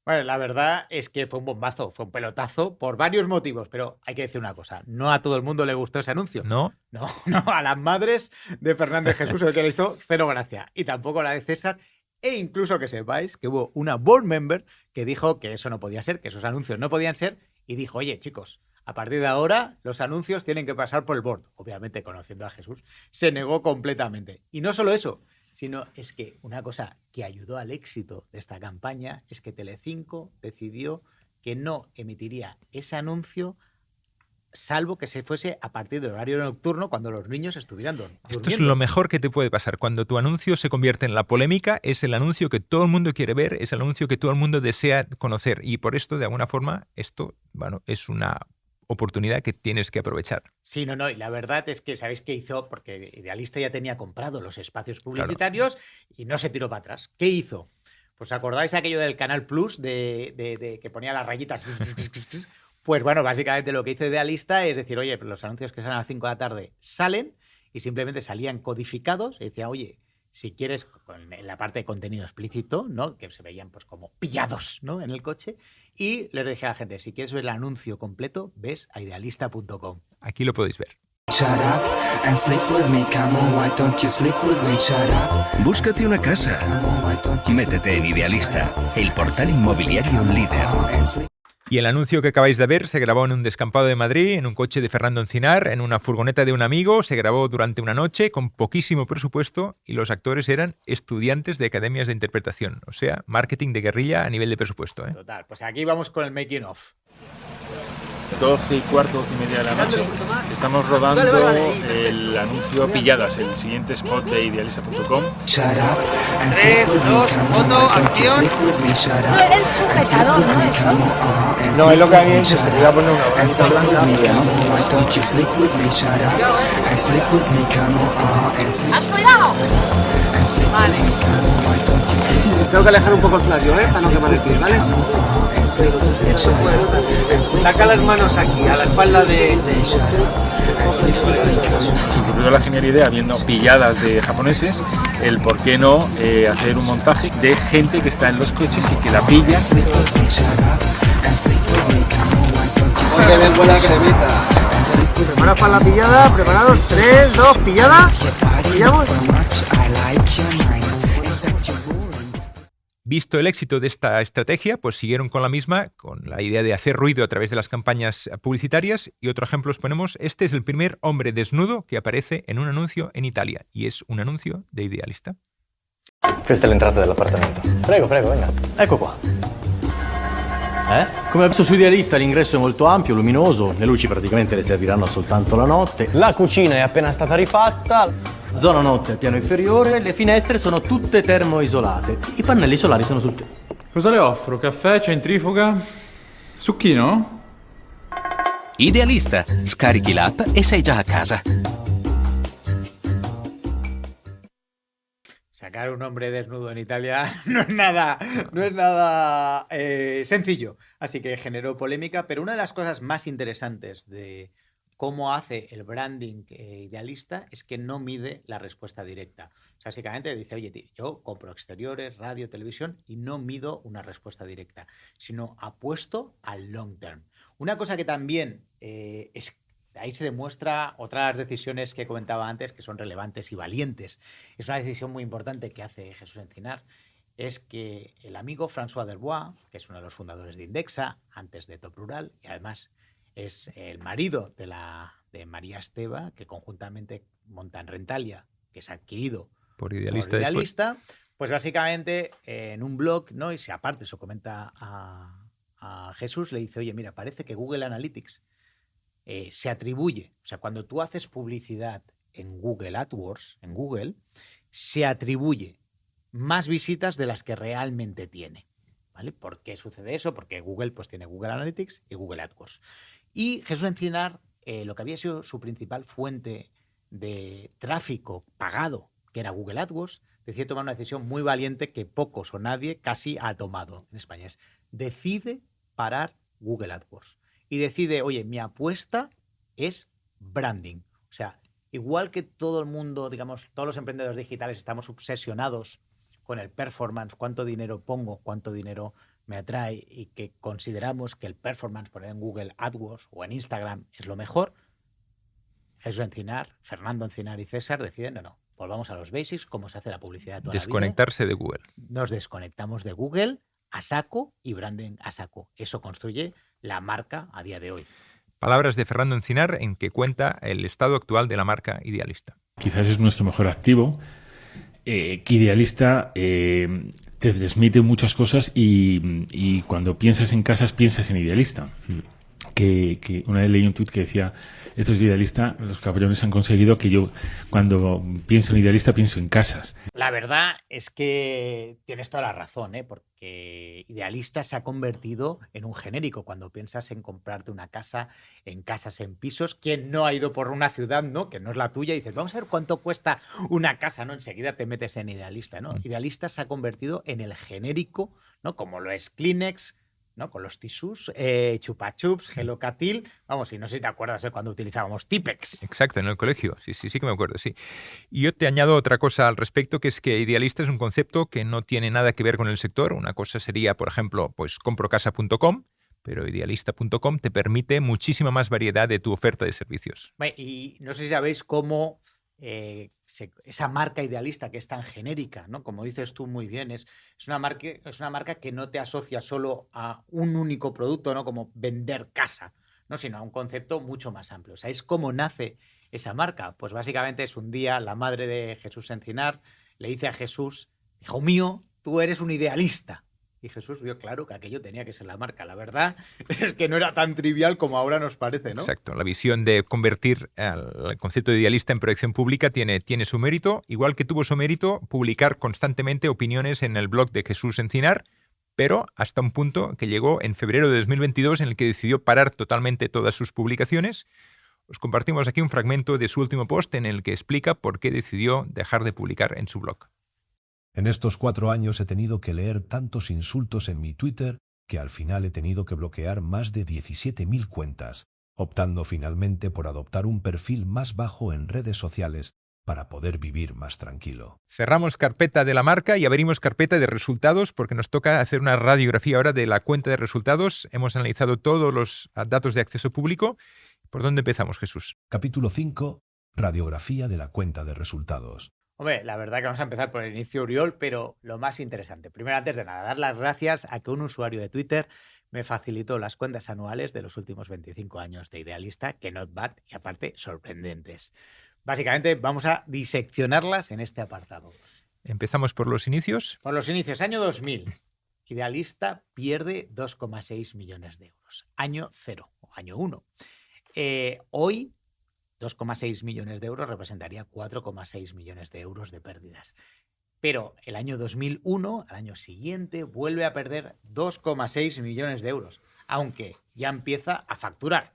Bueno, la verdad es que fue un bombazo, fue un pelotazo por varios motivos, pero hay que decir una cosa, no a todo el mundo le gustó ese anuncio. ¿No? No, a las madres de Fernández Jesús, el que le hizo cero gracia, y tampoco la de César, e incluso que sepáis que hubo una board member que dijo que eso no podía ser, que esos anuncios no podían ser, y dijo, oye, chicos, a partir de ahora los anuncios tienen que pasar por el board. Obviamente, conociendo a Jesús, se negó completamente. Y no solo eso, sino es que una cosa que ayudó al éxito de esta campaña es que Telecinco decidió que no emitiría ese anuncio salvo que se fuese a partir del horario nocturno cuando los niños estuvieran durmiendo. Esto es lo mejor que te puede pasar. Cuando tu anuncio se convierte en la polémica, es el anuncio que todo el mundo quiere ver, es el anuncio que todo el mundo desea conocer. Y por esto, de alguna forma, esto, bueno, es una oportunidad que tienes que aprovechar. Sí, no, y la verdad es que ¿sabéis qué hizo? Porque Idealista ya tenía comprado los espacios publicitarios y no se tiró para atrás. ¿Qué hizo? Pues ¿acordáis aquello del Canal Plus de que ponía las rayitas? Pues bueno, básicamente lo que hizo Idealista es decir, oye, los anuncios que salen a las 5 de la tarde salen y simplemente salían codificados y decía, oye, si quieres, en la parte de contenido explícito, ¿no? Que se veían pues como pillados, ¿no? En el coche. Y les dije a la gente, si quieres ver el anuncio completo, ves a idealista.com. Aquí lo podéis ver. Shut up and sleep with me, come on, why don't you sleep with me? Shut up. Búscate una casa. Métete en Idealista, el portal inmobiliario líder. Y el anuncio que acabáis de ver se grabó en un descampado de Madrid, en un coche de Fernando Encinar, en una furgoneta de un amigo, se grabó durante una noche con poquísimo presupuesto y los actores eran estudiantes de academias de interpretación, o sea, marketing de guerrilla a nivel de presupuesto, ¿eh? Total, pues aquí vamos con el making of. 12 y cuarto, 12 y media de la noche. Estamos rodando el anuncio Pilladas, el siguiente spot de idealista.com. 3, 2, foto, acción. No era el sujetador, ¿no? Eso. No, es lo que había hecho, te iba a poner una banita blanca. ¡Haz cuidado! Vale. Tengo que alejar un poco el flario, para no quemar el pie, ¿vale? Saca las manos aquí, a la espalda de... Se ocurrió la genial idea, viendo pilladas de japoneses, el por qué no hacer un montaje de gente que está en los coches y que la pilla. ¡Qué bien buena cremita! Preparados para la pillada, preparados, 3, 2, pillada. ¿Pillamos? Visto el éxito de esta estrategia, pues siguieron con la misma, con la idea de hacer ruido a través de las campañas publicitarias. Y otro ejemplo os ponemos, este es el primer hombre desnudo que aparece en un anuncio en Italia, y es un anuncio de Idealista. Questa è l'entrata dell'appartamento. Prego, venga. Ecco qua. Come visto su Idealista l'ingresso è molto ampio, luminoso, le luci praticamente le serviranno soltanto la notte. La cucina è appena stata rifatta, zona notte al piano inferiore, le finestre sono tutte termoisolate. I pannelli solari sono sul tetto. Cosa le offro? Caffè, centrifuga? Succhino? Idealista, scarichi l'app e sei già a casa. Sacar un hombre desnudo en Italia no es nada sencillo, así que generó polémica, pero una de las cosas más interesantes de cómo hace el branding Idealista es que no mide la respuesta directa. O sea, básicamente dice, oye, tío, yo compro exteriores, radio, televisión y no mido una respuesta directa, sino apuesto al long term. Una cosa que también ahí se demuestra otras decisiones que comentaba antes que son relevantes y valientes. Es una decisión muy importante que hace Jesús Encinar, es que el amigo François Delbois, que es uno de los fundadores de Indexa, antes de Top Rural, y además es el marido de María Esteva, que conjuntamente montan Rentalia, que es adquirido por Idealista, pues básicamente en un blog, ¿no? Y si aparte se comenta a Jesús, le dice, oye, mira, parece que Google Analytics se atribuye, o sea, cuando tú haces publicidad en Google AdWords, en Google, se atribuye más visitas de las que realmente tiene, ¿vale? ¿Por qué sucede eso? Porque Google pues tiene Google Analytics y Google AdWords. Y Jesús Encinar, lo que había sido su principal fuente de tráfico pagado, que era Google AdWords, decide tomar una decisión muy valiente que pocos o nadie casi ha tomado en España. Decide parar Google AdWords. Y decide, oye, mi apuesta es branding. O sea, igual que todo el mundo, digamos, todos los emprendedores digitales estamos obsesionados con el performance, cuánto dinero pongo, cuánto dinero me atrae y que consideramos que el performance, poner en Google AdWords o en Instagram es lo mejor, Jesús Encinar, Fernando Encinar y César deciden, no, volvamos a los basics, cómo se hace la publicidad de toda desconectarse la vida. de Google. Nos desconectamos de Google a saco y branding a saco. Eso construye la marca a día de hoy. Palabras de Fernando Encinar en que cuenta el estado actual de la marca Idealista. Quizás es nuestro mejor activo, que Idealista te transmite muchas cosas y cuando piensas en casas piensas en Idealista. Que una vez leí un tuit que decía, esto es Idealista, los cabrones han conseguido que yo cuando pienso en Idealista pienso en casas. La verdad es que tienes toda la razón, porque Idealista se ha convertido en un genérico. Cuando piensas en comprarte una casa, en casas, en pisos, ¿quién no ha ido por una ciudad, ¿no? Que no es la tuya y dices, vamos a ver cuánto cuesta una casa, ¿no? Enseguida te metes en Idealista, ¿no? Idealista se ha convertido en el genérico, ¿no? Como lo es Kleenex, ¿no? Con los tisús, Chupa Chups, Hello Catil, vamos, y no sé si te acuerdas de cuando utilizábamos Tipex. Exacto, en el colegio, sí que me acuerdo, sí. Y yo te añado otra cosa al respecto, que es que Idealista es un concepto que no tiene nada que ver con el sector. Una cosa sería, por ejemplo, pues comprocasa.com, pero Idealista.com te permite muchísima más variedad de tu oferta de servicios. Y no sé si sabéis cómo esa marca Idealista que es tan genérica, ¿no? Como dices tú muy bien, es una marca que no te asocia solo a un único producto, ¿no? Como vender casa, ¿no? Sino a un concepto mucho más amplio. ¿Sabéis cómo nace esa marca? Pues básicamente es un día la madre de Jesús Encinar le dice a Jesús, hijo mío, tú eres un idealista. y Jesús vio claro que aquello tenía que ser la marca. La verdad es que no era tan trivial como ahora nos parece, ¿no? Exacto. La visión de convertir el concepto de idealista en proyección pública tiene su mérito, igual que tuvo su mérito publicar constantemente opiniones en el blog de Jesús Encinar, pero hasta un punto que llegó en febrero de 2022 en el que decidió parar totalmente todas sus publicaciones. Os compartimos aquí un fragmento de su último post en el que explica por qué decidió dejar de publicar en su blog. En estos 4 años he tenido que leer tantos insultos en mi Twitter que al final he tenido que bloquear más de 17.000 cuentas, optando finalmente por adoptar un perfil más bajo en redes sociales para poder vivir más tranquilo. Cerramos carpeta de la marca y abrimos carpeta de resultados porque nos toca hacer una radiografía ahora de la cuenta de resultados. Hemos analizado todos los datos de acceso público. ¿Por dónde empezamos, Jesús? Capítulo 5. Radiografía de la cuenta de resultados. Hombre, la verdad que vamos a empezar por el inicio, Oriol, pero lo más interesante. Primero, antes de nada, dar las gracias a que un usuario de Twitter me facilitó las cuentas anuales de los últimos 25 años de Idealista, que not bad y aparte sorprendentes. Básicamente vamos a diseccionarlas en este apartado. Empezamos por los inicios. Por los inicios, año 2000. Idealista pierde 2,6 millones de euros. Año 0 o año 1. Hoy 2,6 millones de euros representaría 4,6 millones de euros de pérdidas. Pero el año 2001, al año siguiente, vuelve a perder 2,6 millones de euros, aunque ya empieza a facturar.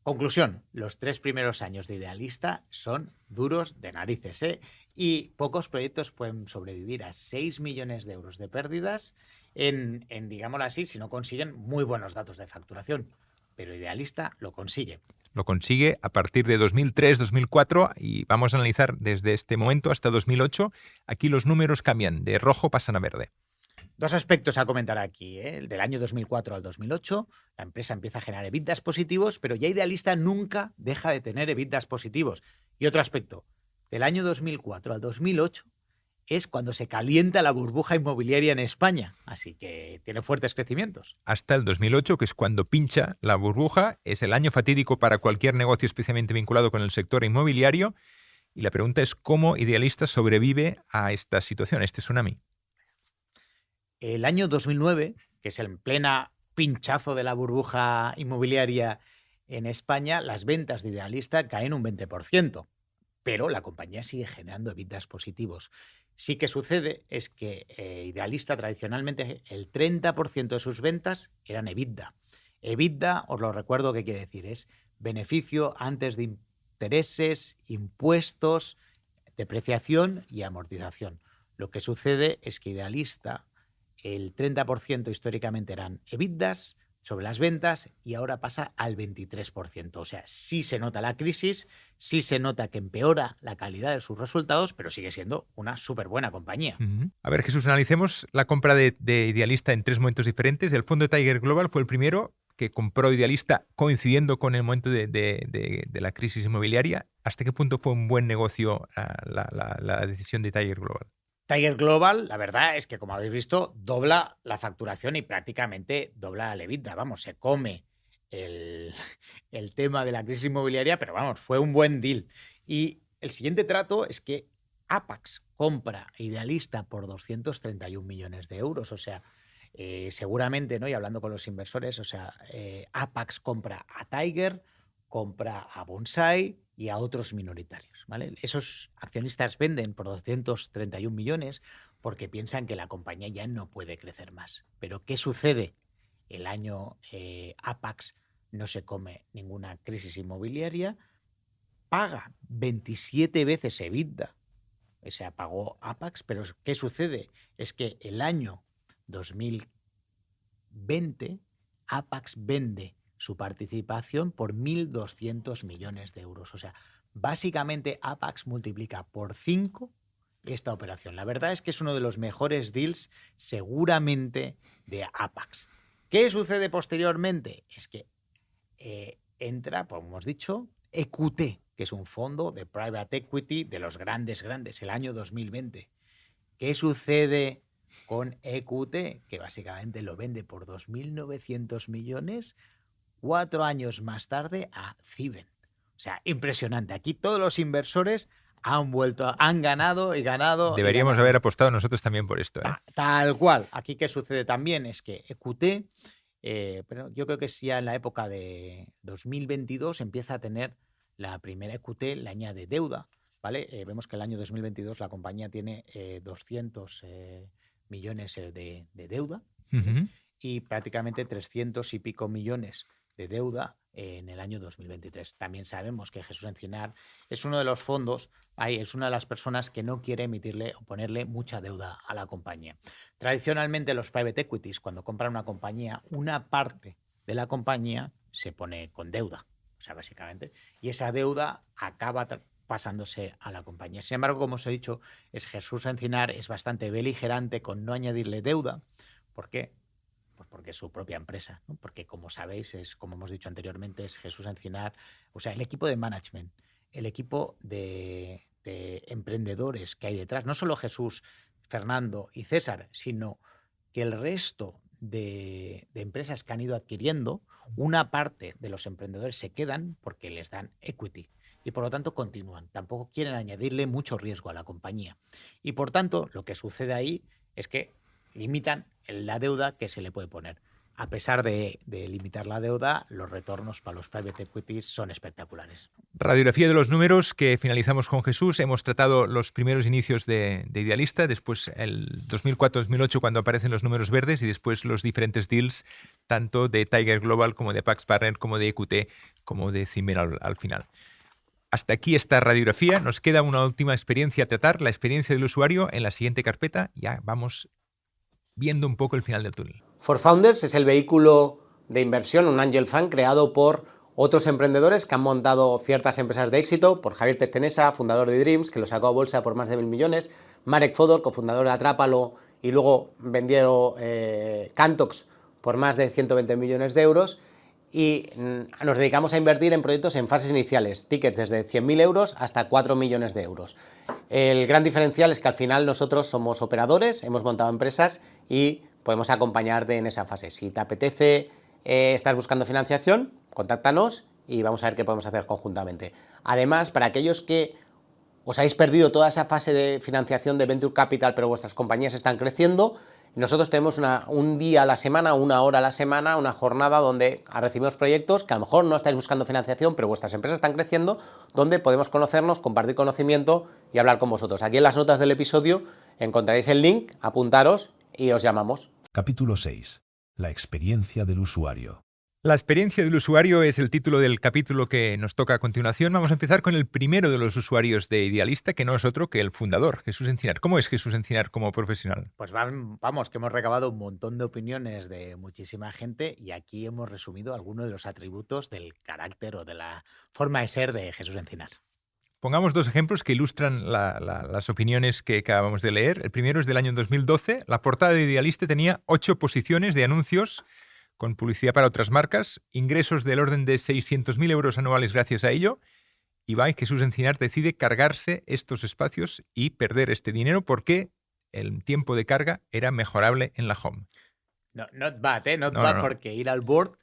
Conclusión, los 3 primeros años de Idealista son duros de narices, ¿eh? Y pocos proyectos pueden sobrevivir a 6 millones de euros de pérdidas en digámoslo así, si no consiguen muy buenos datos de facturación. Pero Idealista lo consigue. Lo consigue a partir de 2003-2004 y vamos a analizar desde este momento hasta 2008. Aquí los números cambian, de rojo pasan a verde. 2 aspectos a comentar aquí, ¿eh? El del año 2004 al 2008, la empresa empieza a generar EBITDAs positivos, pero ya Idealista nunca deja de tener EBITDAs positivos. Y otro aspecto, del año 2004 al 2008 es cuando se calienta la burbuja inmobiliaria en España, así que tiene fuertes crecimientos. Hasta el 2008, que es cuando pincha la burbuja, es el año fatídico para cualquier negocio especialmente vinculado con el sector inmobiliario. Y la pregunta es cómo Idealista sobrevive a esta situación, a este tsunami. El año 2009, que es el plena pinchazo de la burbuja inmobiliaria en España, las ventas de Idealista caen un 20%, pero la compañía sigue generando EBITDAs positivos. Sí que sucede es que Idealista tradicionalmente el 30% de sus ventas eran EBITDA. EBITDA, os lo recuerdo qué quiere decir, es beneficio antes de intereses, impuestos, depreciación y amortización. Lo que sucede es que Idealista el 30% históricamente eran EBITDAs sobre las ventas y ahora pasa al 23%. O sea, sí se nota la crisis, sí se nota que empeora la calidad de sus resultados, pero sigue siendo una súper buena compañía. A ver, Jesús, analicemos la compra de Idealista en 3 momentos diferentes. El fondo Tiger Global fue el primero que compró Idealista coincidiendo con el momento de la crisis inmobiliaria. ¿Hasta qué punto fue un buen negocio la decisión de Tiger Global? Tiger Global, la verdad es que, como habéis visto, dobla la facturación y prácticamente dobla la EBITDA. Vamos, se come el tema de la crisis inmobiliaria, pero vamos, fue un buen deal. Y el siguiente trato es que Apax compra Idealista por 231 millones de euros. O sea, seguramente, ¿no? Y hablando con los inversores, o sea, Apax compra a Tiger, compra a Bonsai y a otros minoritarios, ¿vale? Esos accionistas venden por 231 millones porque piensan que la compañía ya no puede crecer más. Pero ¿qué sucede? El año Apax no se come ninguna crisis inmobiliaria, paga 27 veces EBITDA. O sea, pagó Apax, pero ¿qué sucede? Es que el año 2020 Apax vende su participación por 1.200 millones de euros. O sea, básicamente Apax multiplica por 5 esta operación. La verdad es que es uno de los mejores deals seguramente de Apax. ¿Qué sucede posteriormente? Es que entra, como hemos dicho, EQT, que es un fondo de private equity de los grandes, el año 2020. ¿Qué sucede con EQT? Que básicamente lo vende por 2.900 millones 4 años más tarde a Cibent. O sea, impresionante. Aquí todos los inversores han ganado y ganado. Deberíamos haber apostado nosotros también por esto. Tal cual. Aquí qué sucede también es que EQT, pero yo creo que si ya en la época de 2022 empieza a tener la primera EQT, le añade deuda, ¿vale? Vemos que el año 2022 la compañía tiene 200 millones de deuda y prácticamente 300 y pico millones de deuda en el año 2023. También sabemos que Jesús Encinar es uno de los fondos, es una de las personas que no quiere emitirle o ponerle mucha deuda a la compañía. Tradicionalmente los private equities, cuando compran una compañía, una parte de la compañía se pone con deuda, o sea, básicamente, y esa deuda acaba pasándose a la compañía. Sin embargo, como os he dicho, Jesús Encinar es bastante beligerante con no añadirle deuda. ¿Por qué? Pues porque es su propia empresa, ¿no? Porque, como sabéis, como hemos dicho anteriormente, es Jesús Encinar, o sea, el equipo de management, el equipo de emprendedores que hay detrás, no solo Jesús, Fernando y César, sino que el resto de empresas que han ido adquiriendo, una parte de los emprendedores se quedan porque les dan equity y por lo tanto continúan. Tampoco quieren añadirle mucho riesgo a la compañía. Y por tanto, lo que sucede ahí es que limitan la deuda que se le puede poner. A pesar de limitar la deuda, los retornos para los private equities son espectaculares. Radiografía de los números que finalizamos con Jesús. Hemos tratado los primeros inicios de Idealista, después el 2004-2008 cuando aparecen los números verdes y después los diferentes deals, tanto de Tiger Global como de Pax Partner, como de EQT, como de Cimer al final. Hasta aquí esta radiografía. Nos queda una última experiencia a tratar, la experiencia del usuario. En la siguiente carpeta ya vamos viendo un poco el final del túnel. For Founders es el vehículo de inversión, un angel fund creado por otros emprendedores que han montado ciertas empresas de éxito, por Javier Petenesa, fundador de Dreams, que lo sacó a bolsa por más de 1.000 millones, Marek Fodor, cofundador de Atrápalo, y luego vendieron Cantox por más de 120 millones de euros, y nos dedicamos a invertir en proyectos en fases iniciales, tickets desde 100.000 euros hasta 4 millones de euros. El gran diferencial es que al final nosotros somos operadores, hemos montado empresas y podemos acompañarte en esa fase. Si te apetece, estás buscando financiación, contáctanos y vamos a ver qué podemos hacer conjuntamente. Además, para aquellos que os habéis perdido toda esa fase de financiación de Venture Capital, pero vuestras compañías están creciendo, nosotros tenemos un día a la semana, 1 hora a la semana, una jornada donde recibimos proyectos que a lo mejor no estáis buscando financiación, pero vuestras empresas están creciendo, donde podemos conocernos, compartir conocimiento y hablar con vosotros. Aquí en las notas del episodio encontraréis el link, apuntaros y os llamamos. Capítulo 6. La experiencia del usuario. La experiencia del usuario es el título del capítulo que nos toca a continuación. Vamos a empezar con el primero de los usuarios de Idealista, que no es otro que el fundador, Jesús Encinar. ¿Cómo es Jesús Encinar como profesional? Pues vamos, que hemos recabado un montón de opiniones de muchísima gente y aquí hemos resumido algunos de los atributos del carácter o de la forma de ser de Jesús Encinar. Pongamos 2 ejemplos que ilustran las opiniones que acabamos de leer. El primero es del año 2012. La portada de Idealista tenía 8 posiciones de anuncios con publicidad para otras marcas, ingresos del orden de 600.000 euros anuales gracias a ello. Y Jesús Encinar decide cargarse estos espacios y perder este dinero porque el tiempo de carga era mejorable en la home. No, not bad, porque ir al board,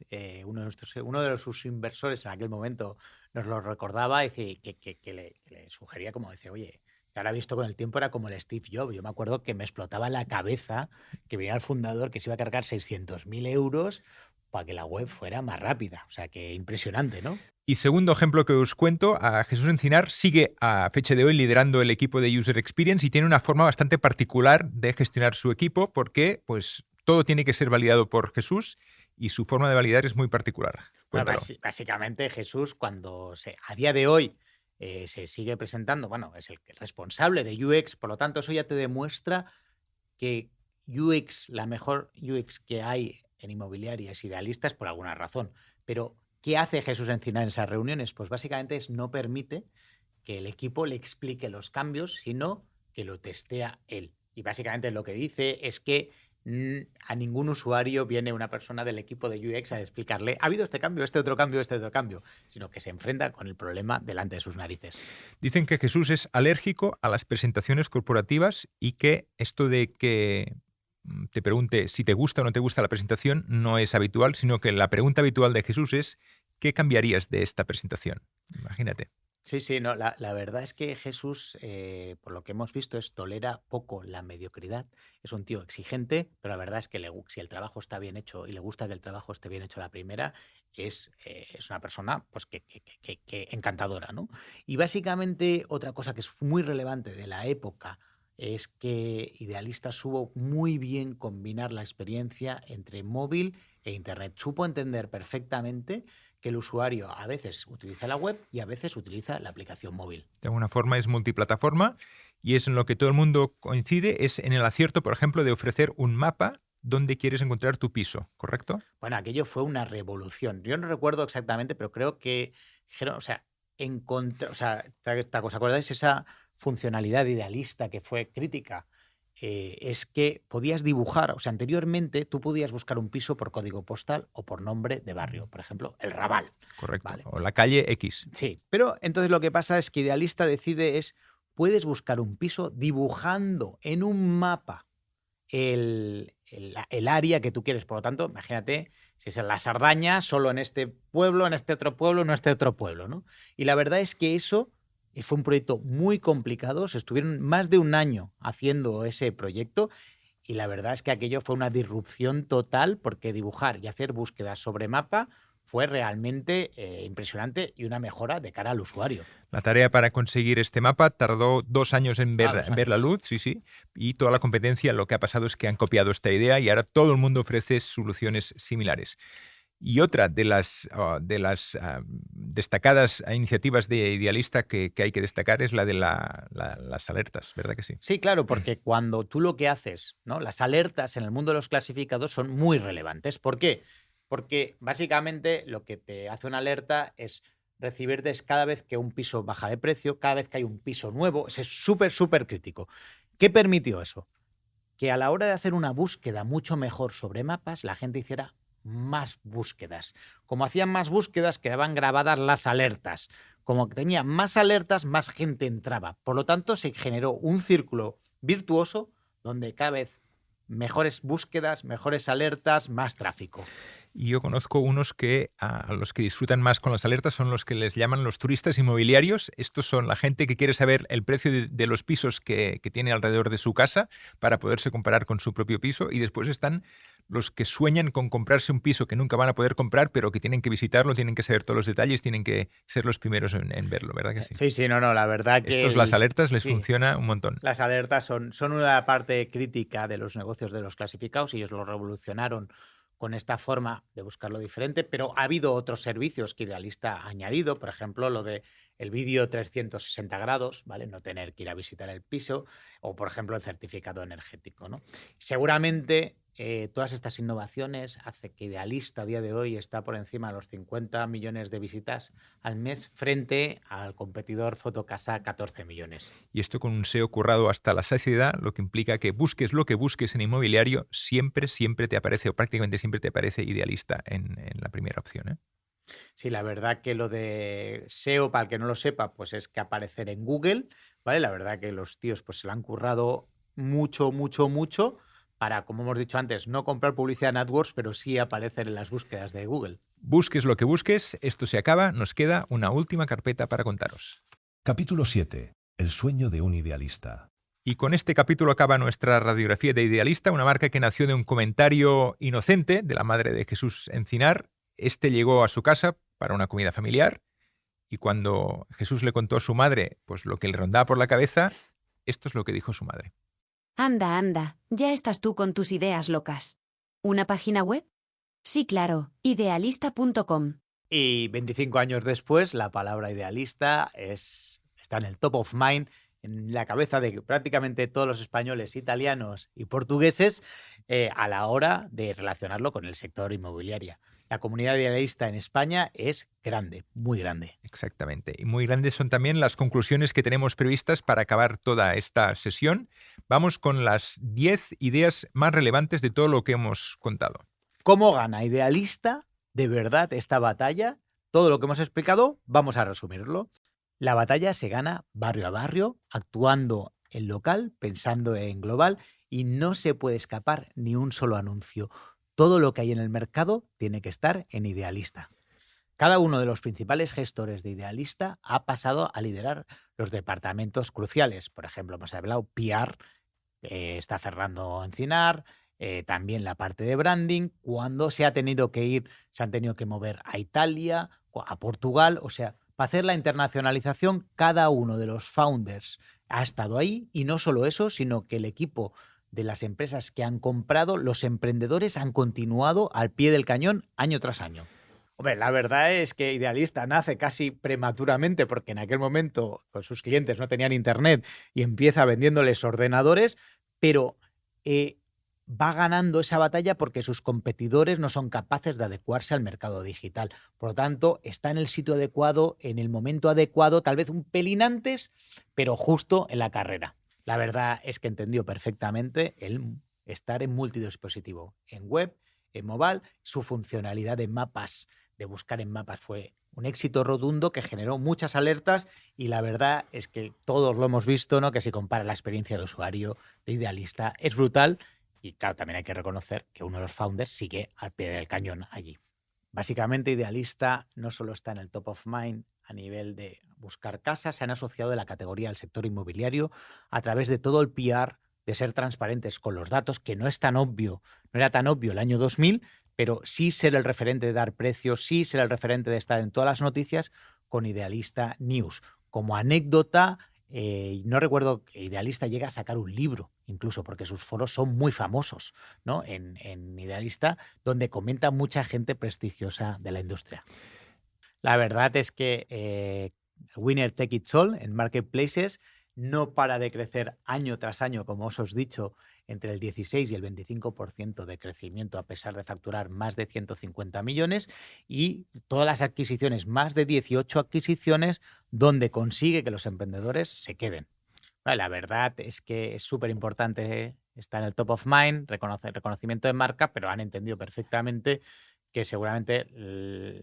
uno de sus inversores en aquel momento nos lo recordaba y que le sugería como decir, oye, que ahora visto con el tiempo era como el Steve Jobs. Yo me acuerdo que me explotaba la cabeza que venía el fundador que se iba a cargar 600.000 euros para que la web fuera más rápida. O sea, que impresionante, ¿no? Y segundo ejemplo que os cuento, a Jesús Encinar sigue a fecha de hoy liderando el equipo de User Experience y tiene una forma bastante particular de gestionar su equipo porque pues todo tiene que ser validado por Jesús y su forma de validar es muy particular. Bueno, básicamente Jesús, a día de hoy se sigue presentando, es el responsable de UX, por lo tanto eso ya te demuestra que UX, la mejor UX que hay en inmobiliarias idealistas por alguna razón. Pero, ¿qué hace Jesús Encinar en esas reuniones? Pues básicamente no permite que el equipo le explique los cambios, sino que lo testea él. Y básicamente lo que dice es que a ningún usuario viene una persona del equipo de UX a explicarle ha habido este cambio, este otro cambio, sino que se enfrenta con el problema delante de sus narices. Dicen que Jesús es alérgico a las presentaciones corporativas y que esto de que te pregunte si te gusta o no te gusta la presentación no es habitual, sino que la pregunta habitual de Jesús es ¿qué cambiarías de esta presentación? Imagínate. Sí, sí, no, la verdad es que Jesús, por lo que hemos visto, tolera poco la mediocridad. Es un tío exigente, pero la verdad es que si el trabajo está bien hecho y le gusta que el trabajo esté bien hecho a la primera, es una persona pues, que encantadora, ¿no? Y básicamente otra cosa que es muy relevante de la época es que Idealista supo muy bien combinar la experiencia entre móvil e Internet. Supo entender perfectamente que el usuario a veces utiliza la web y a veces utiliza la aplicación móvil. De alguna forma es multiplataforma y es en lo que todo el mundo coincide, es en el acierto, por ejemplo, de ofrecer un mapa donde quieres encontrar tu piso, ¿correcto? Bueno, aquello fue una revolución. Yo no recuerdo exactamente, pero creo que dijeron, ¿os acordáis esa funcionalidad Idealista que fue crítica? Es que podías dibujar, anteriormente tú podías buscar un piso por código postal o por nombre de barrio, por ejemplo, el Raval. Correcto, ¿vale? o la calle X. Sí, pero entonces lo que pasa es que Idealista decide puedes buscar un piso dibujando en un mapa el área que tú quieres. Por lo tanto, imagínate, si es en la Sardaña, solo en este pueblo, en este otro pueblo, en este otro pueblo, ¿no? Y la verdad es que eso fue un proyecto muy complicado, se estuvieron más de un año haciendo ese proyecto y la verdad es que aquello fue una disrupción total porque dibujar y hacer búsquedas sobre mapa fue realmente impresionante y una mejora de cara al usuario. La tarea para conseguir este mapa tardó 2 años en ver la luz, sí, y toda la competencia lo que ha pasado es que han copiado esta idea y ahora todo el mundo ofrece soluciones similares. Y otra de las destacadas iniciativas de Idealista que hay que destacar es la de las alertas, ¿verdad que sí? Sí, claro, porque cuando tú lo que haces, ¿no? Las alertas en el mundo de los clasificados son muy relevantes. ¿Por qué? Porque básicamente lo que te hace una alerta es recibirte cada vez que un piso baja de precio, cada vez que hay un piso nuevo. Es súper, súper crítico. ¿Qué permitió eso? Que a la hora de hacer una búsqueda mucho mejor sobre mapas, la gente hiciera más búsquedas. Como hacían más búsquedas, quedaban grabadas las alertas. Como tenía más alertas, más gente entraba. Por lo tanto, se generó un círculo virtuoso donde cada vez mejores búsquedas, mejores alertas, más tráfico. Y yo conozco unos que a los que disfrutan más con las alertas son los que les llaman los turistas inmobiliarios. Estos son la gente que quiere saber el precio de los pisos que tiene alrededor de su casa para poderse comparar con su propio piso. Y después están los que sueñan con comprarse un piso que nunca van a poder comprar, pero que tienen que visitarlo, tienen que saber todos los detalles, tienen que ser los primeros en verlo, ¿verdad que sí? Sí, no, la verdad que... Las alertas les funciona un montón. Las alertas son una parte crítica de los negocios de los clasificados y ellos lo revolucionaron con esta forma de buscarlo diferente, pero ha habido otros servicios que Idealista ha añadido, por ejemplo, lo de el vídeo 360 grados, ¿vale? No tener que ir a visitar el piso, o por ejemplo el certificado energético, ¿no? Seguramente todas estas innovaciones hacen que Idealista a día de hoy está por encima de los 50 millones de visitas al mes frente al competidor Fotocasa 14 millones. Y esto con un SEO currado hasta la saciedad, lo que implica que busques lo que busques en inmobiliario, siempre te aparece, o prácticamente siempre te aparece Idealista en la primera opción, ¿eh? Sí, la verdad que lo de SEO, para el que no lo sepa, pues es que aparecer en Google, ¿vale? La verdad que los tíos pues se lo han currado mucho para, como hemos dicho antes, no comprar publicidad en AdWords, pero sí aparecer en las búsquedas de Google. Busques lo que busques, esto se acaba, nos queda una última carpeta para contaros. Capítulo 7. El sueño de un idealista. Y con este capítulo acaba nuestra radiografía de Idealista, una marca que nació de un comentario inocente de la madre de Jesús Encinar. Este llegó a su casa para una comida familiar y cuando Jesús le contó a su madre pues lo que le rondaba por la cabeza, esto es lo que dijo su madre. Anda, ya estás tú con tus ideas locas. ¿Una página web? Sí, claro, idealista.com. Y 25 años después, la palabra idealista está en el top of mind, en la cabeza de prácticamente todos los españoles, italianos y portugueses a la hora de relacionarlo con el sector inmobiliario. La comunidad idealista en España es grande, muy grande. Exactamente. Y muy grandes son también las conclusiones que tenemos previstas para acabar toda esta sesión. Vamos con las 10 ideas más relevantes de todo lo que hemos contado. ¿Cómo gana Idealista de verdad esta batalla? Todo lo que hemos explicado, vamos a resumirlo. La batalla se gana barrio a barrio, actuando en local, pensando en global, y no se puede escapar ni un solo anuncio. Todo lo que hay en el mercado tiene que estar en Idealista. Cada uno de los principales gestores de Idealista ha pasado a liderar los departamentos cruciales. Por ejemplo, hemos hablado PR, está Fernando Encinar, también la parte de branding. Cuando se han tenido que mover a Italia, a Portugal, o sea, para hacer la internacionalización, cada uno de los founders ha estado ahí, y no solo eso, sino que el equipo de las empresas que han comprado, los emprendedores han continuado al pie del cañón año tras año. Hombre, la verdad es que Idealista nace casi prematuramente porque en aquel momento pues, sus clientes no tenían internet y empieza vendiéndoles ordenadores, pero va ganando esa batalla porque sus competidores no son capaces de adecuarse al mercado digital. Por lo tanto, está en el sitio adecuado, en el momento adecuado, tal vez un pelín antes, pero justo en la carrera. La verdad es que entendió perfectamente el estar en multidispositivo, en web, en mobile. Su funcionalidad de mapas, de buscar en mapas, fue un éxito rotundo que generó muchas alertas, y la verdad es que todos lo hemos visto, ¿no? Que si compara la experiencia de usuario de Idealista es brutal. Y claro, también hay que reconocer que uno de los founders sigue al pie del cañón allí. Básicamente, Idealista no solo está en el top of mind a nivel de buscar casas, se han asociado a la categoría del sector inmobiliario a través de todo el PR, de ser transparentes con los datos, que no es tan obvio, no era tan obvio el año 2000, pero sí ser el referente de dar precios, sí ser el referente de estar en todas las noticias con Idealista News. Como anécdota, no recuerdo que Idealista llega a sacar un libro, incluso porque sus foros son muy famosos, ¿no? En Idealista, donde comenta mucha gente prestigiosa de la industria. La verdad es que Winner Take It All en Marketplaces no para de crecer año tras año, como os he dicho, entre el 16 y el 25% de crecimiento, a pesar de facturar más de 150 millones, y todas las adquisiciones, más de 18 adquisiciones, donde consigue que los emprendedores se queden. Vale, la verdad es que es súper importante estar en el top of mind, reconocimiento de marca, pero han entendido perfectamente que seguramente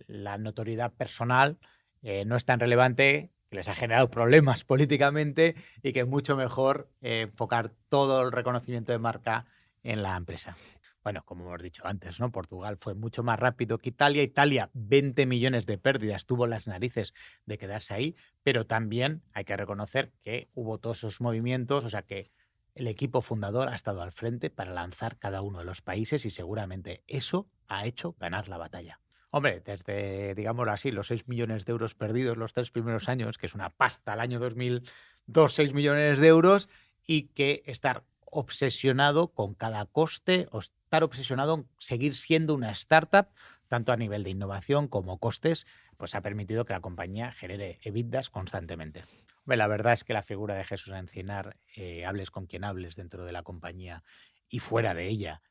la notoriedad personal no es tan relevante, que les ha generado problemas políticamente, y que es mucho mejor enfocar todo el reconocimiento de marca en la empresa. Bueno, como hemos dicho antes, ¿no? Portugal fue mucho más rápido que Italia. Italia, 20 millones de pérdidas, tuvo las narices de quedarse ahí, pero también hay que reconocer que hubo todos esos movimientos, o sea que el equipo fundador ha estado al frente para lanzar cada uno de los países, y seguramente eso ha hecho ganar la batalla. Hombre, desde, digámoslo así, los 6 millones de euros perdidos los 3 primeros años, que es una pasta, al año 2002, 6 millones de euros, y que estar obsesionado con cada coste, o estar obsesionado en seguir siendo una startup, tanto a nivel de innovación como costes, pues ha permitido que la compañía genere EBITDAs constantemente. Hombre, la verdad es que la figura de Jesús Encinar, hables con quien hables dentro de la compañía y fuera de ella,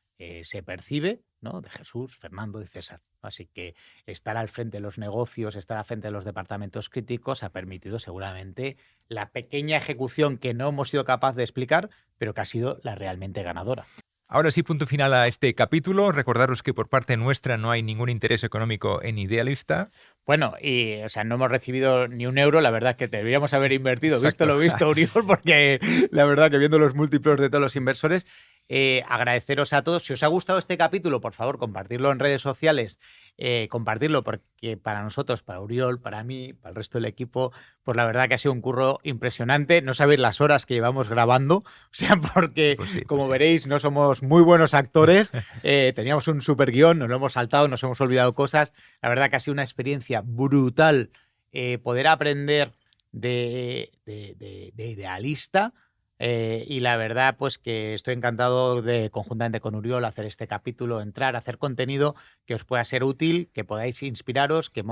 se percibe, ¿no? De Jesús, Fernando y César. Así que estar al frente de los negocios, estar al frente de los departamentos críticos ha permitido seguramente la pequeña ejecución que no hemos sido capaces de explicar, pero que ha sido la realmente ganadora. Ahora sí, punto final a este capítulo. Recordaros que por parte nuestra no hay ningún interés económico en Idealista. Bueno, y o sea, no hemos recibido ni un euro. La verdad que deberíamos haber invertido, visto lo visto, Oriol, porque la verdad que viendo los múltiplos de todos los inversores, agradeceros a todos. Si os ha gustado este capítulo, por favor, compartirlo en redes sociales, compartirlo, porque para nosotros, para Oriol, para mí, para el resto del equipo, pues la verdad que ha sido un curro impresionante. No sabéis las horas que llevamos grabando, o sea, porque como veréis, no somos muy buenos actores. Teníamos un super guión, nos lo hemos saltado, nos hemos olvidado cosas. La verdad que ha sido una experiencia brutal poder aprender de Idealista. Y la verdad, pues que estoy encantado de, conjuntamente con Oriol, hacer este capítulo, entrar, hacer contenido que os pueda ser útil, que podáis inspiraros, que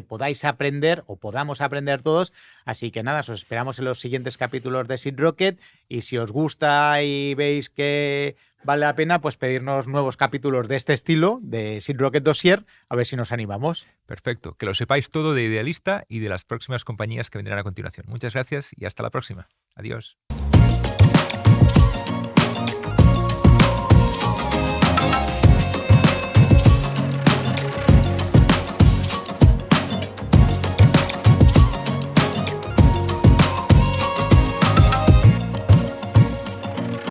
podáis aprender o podamos aprender todos. Así que nada, os esperamos en los siguientes capítulos de Seed Rocket, y si os gusta y veis que vale la pena, pues pedirnos nuevos capítulos de este estilo, de Seed Rocket Dossier, a ver si nos animamos. Perfecto, que lo sepáis todo de Idealista y de las próximas compañías que vendrán a continuación. Muchas gracias y hasta la próxima. Adiós.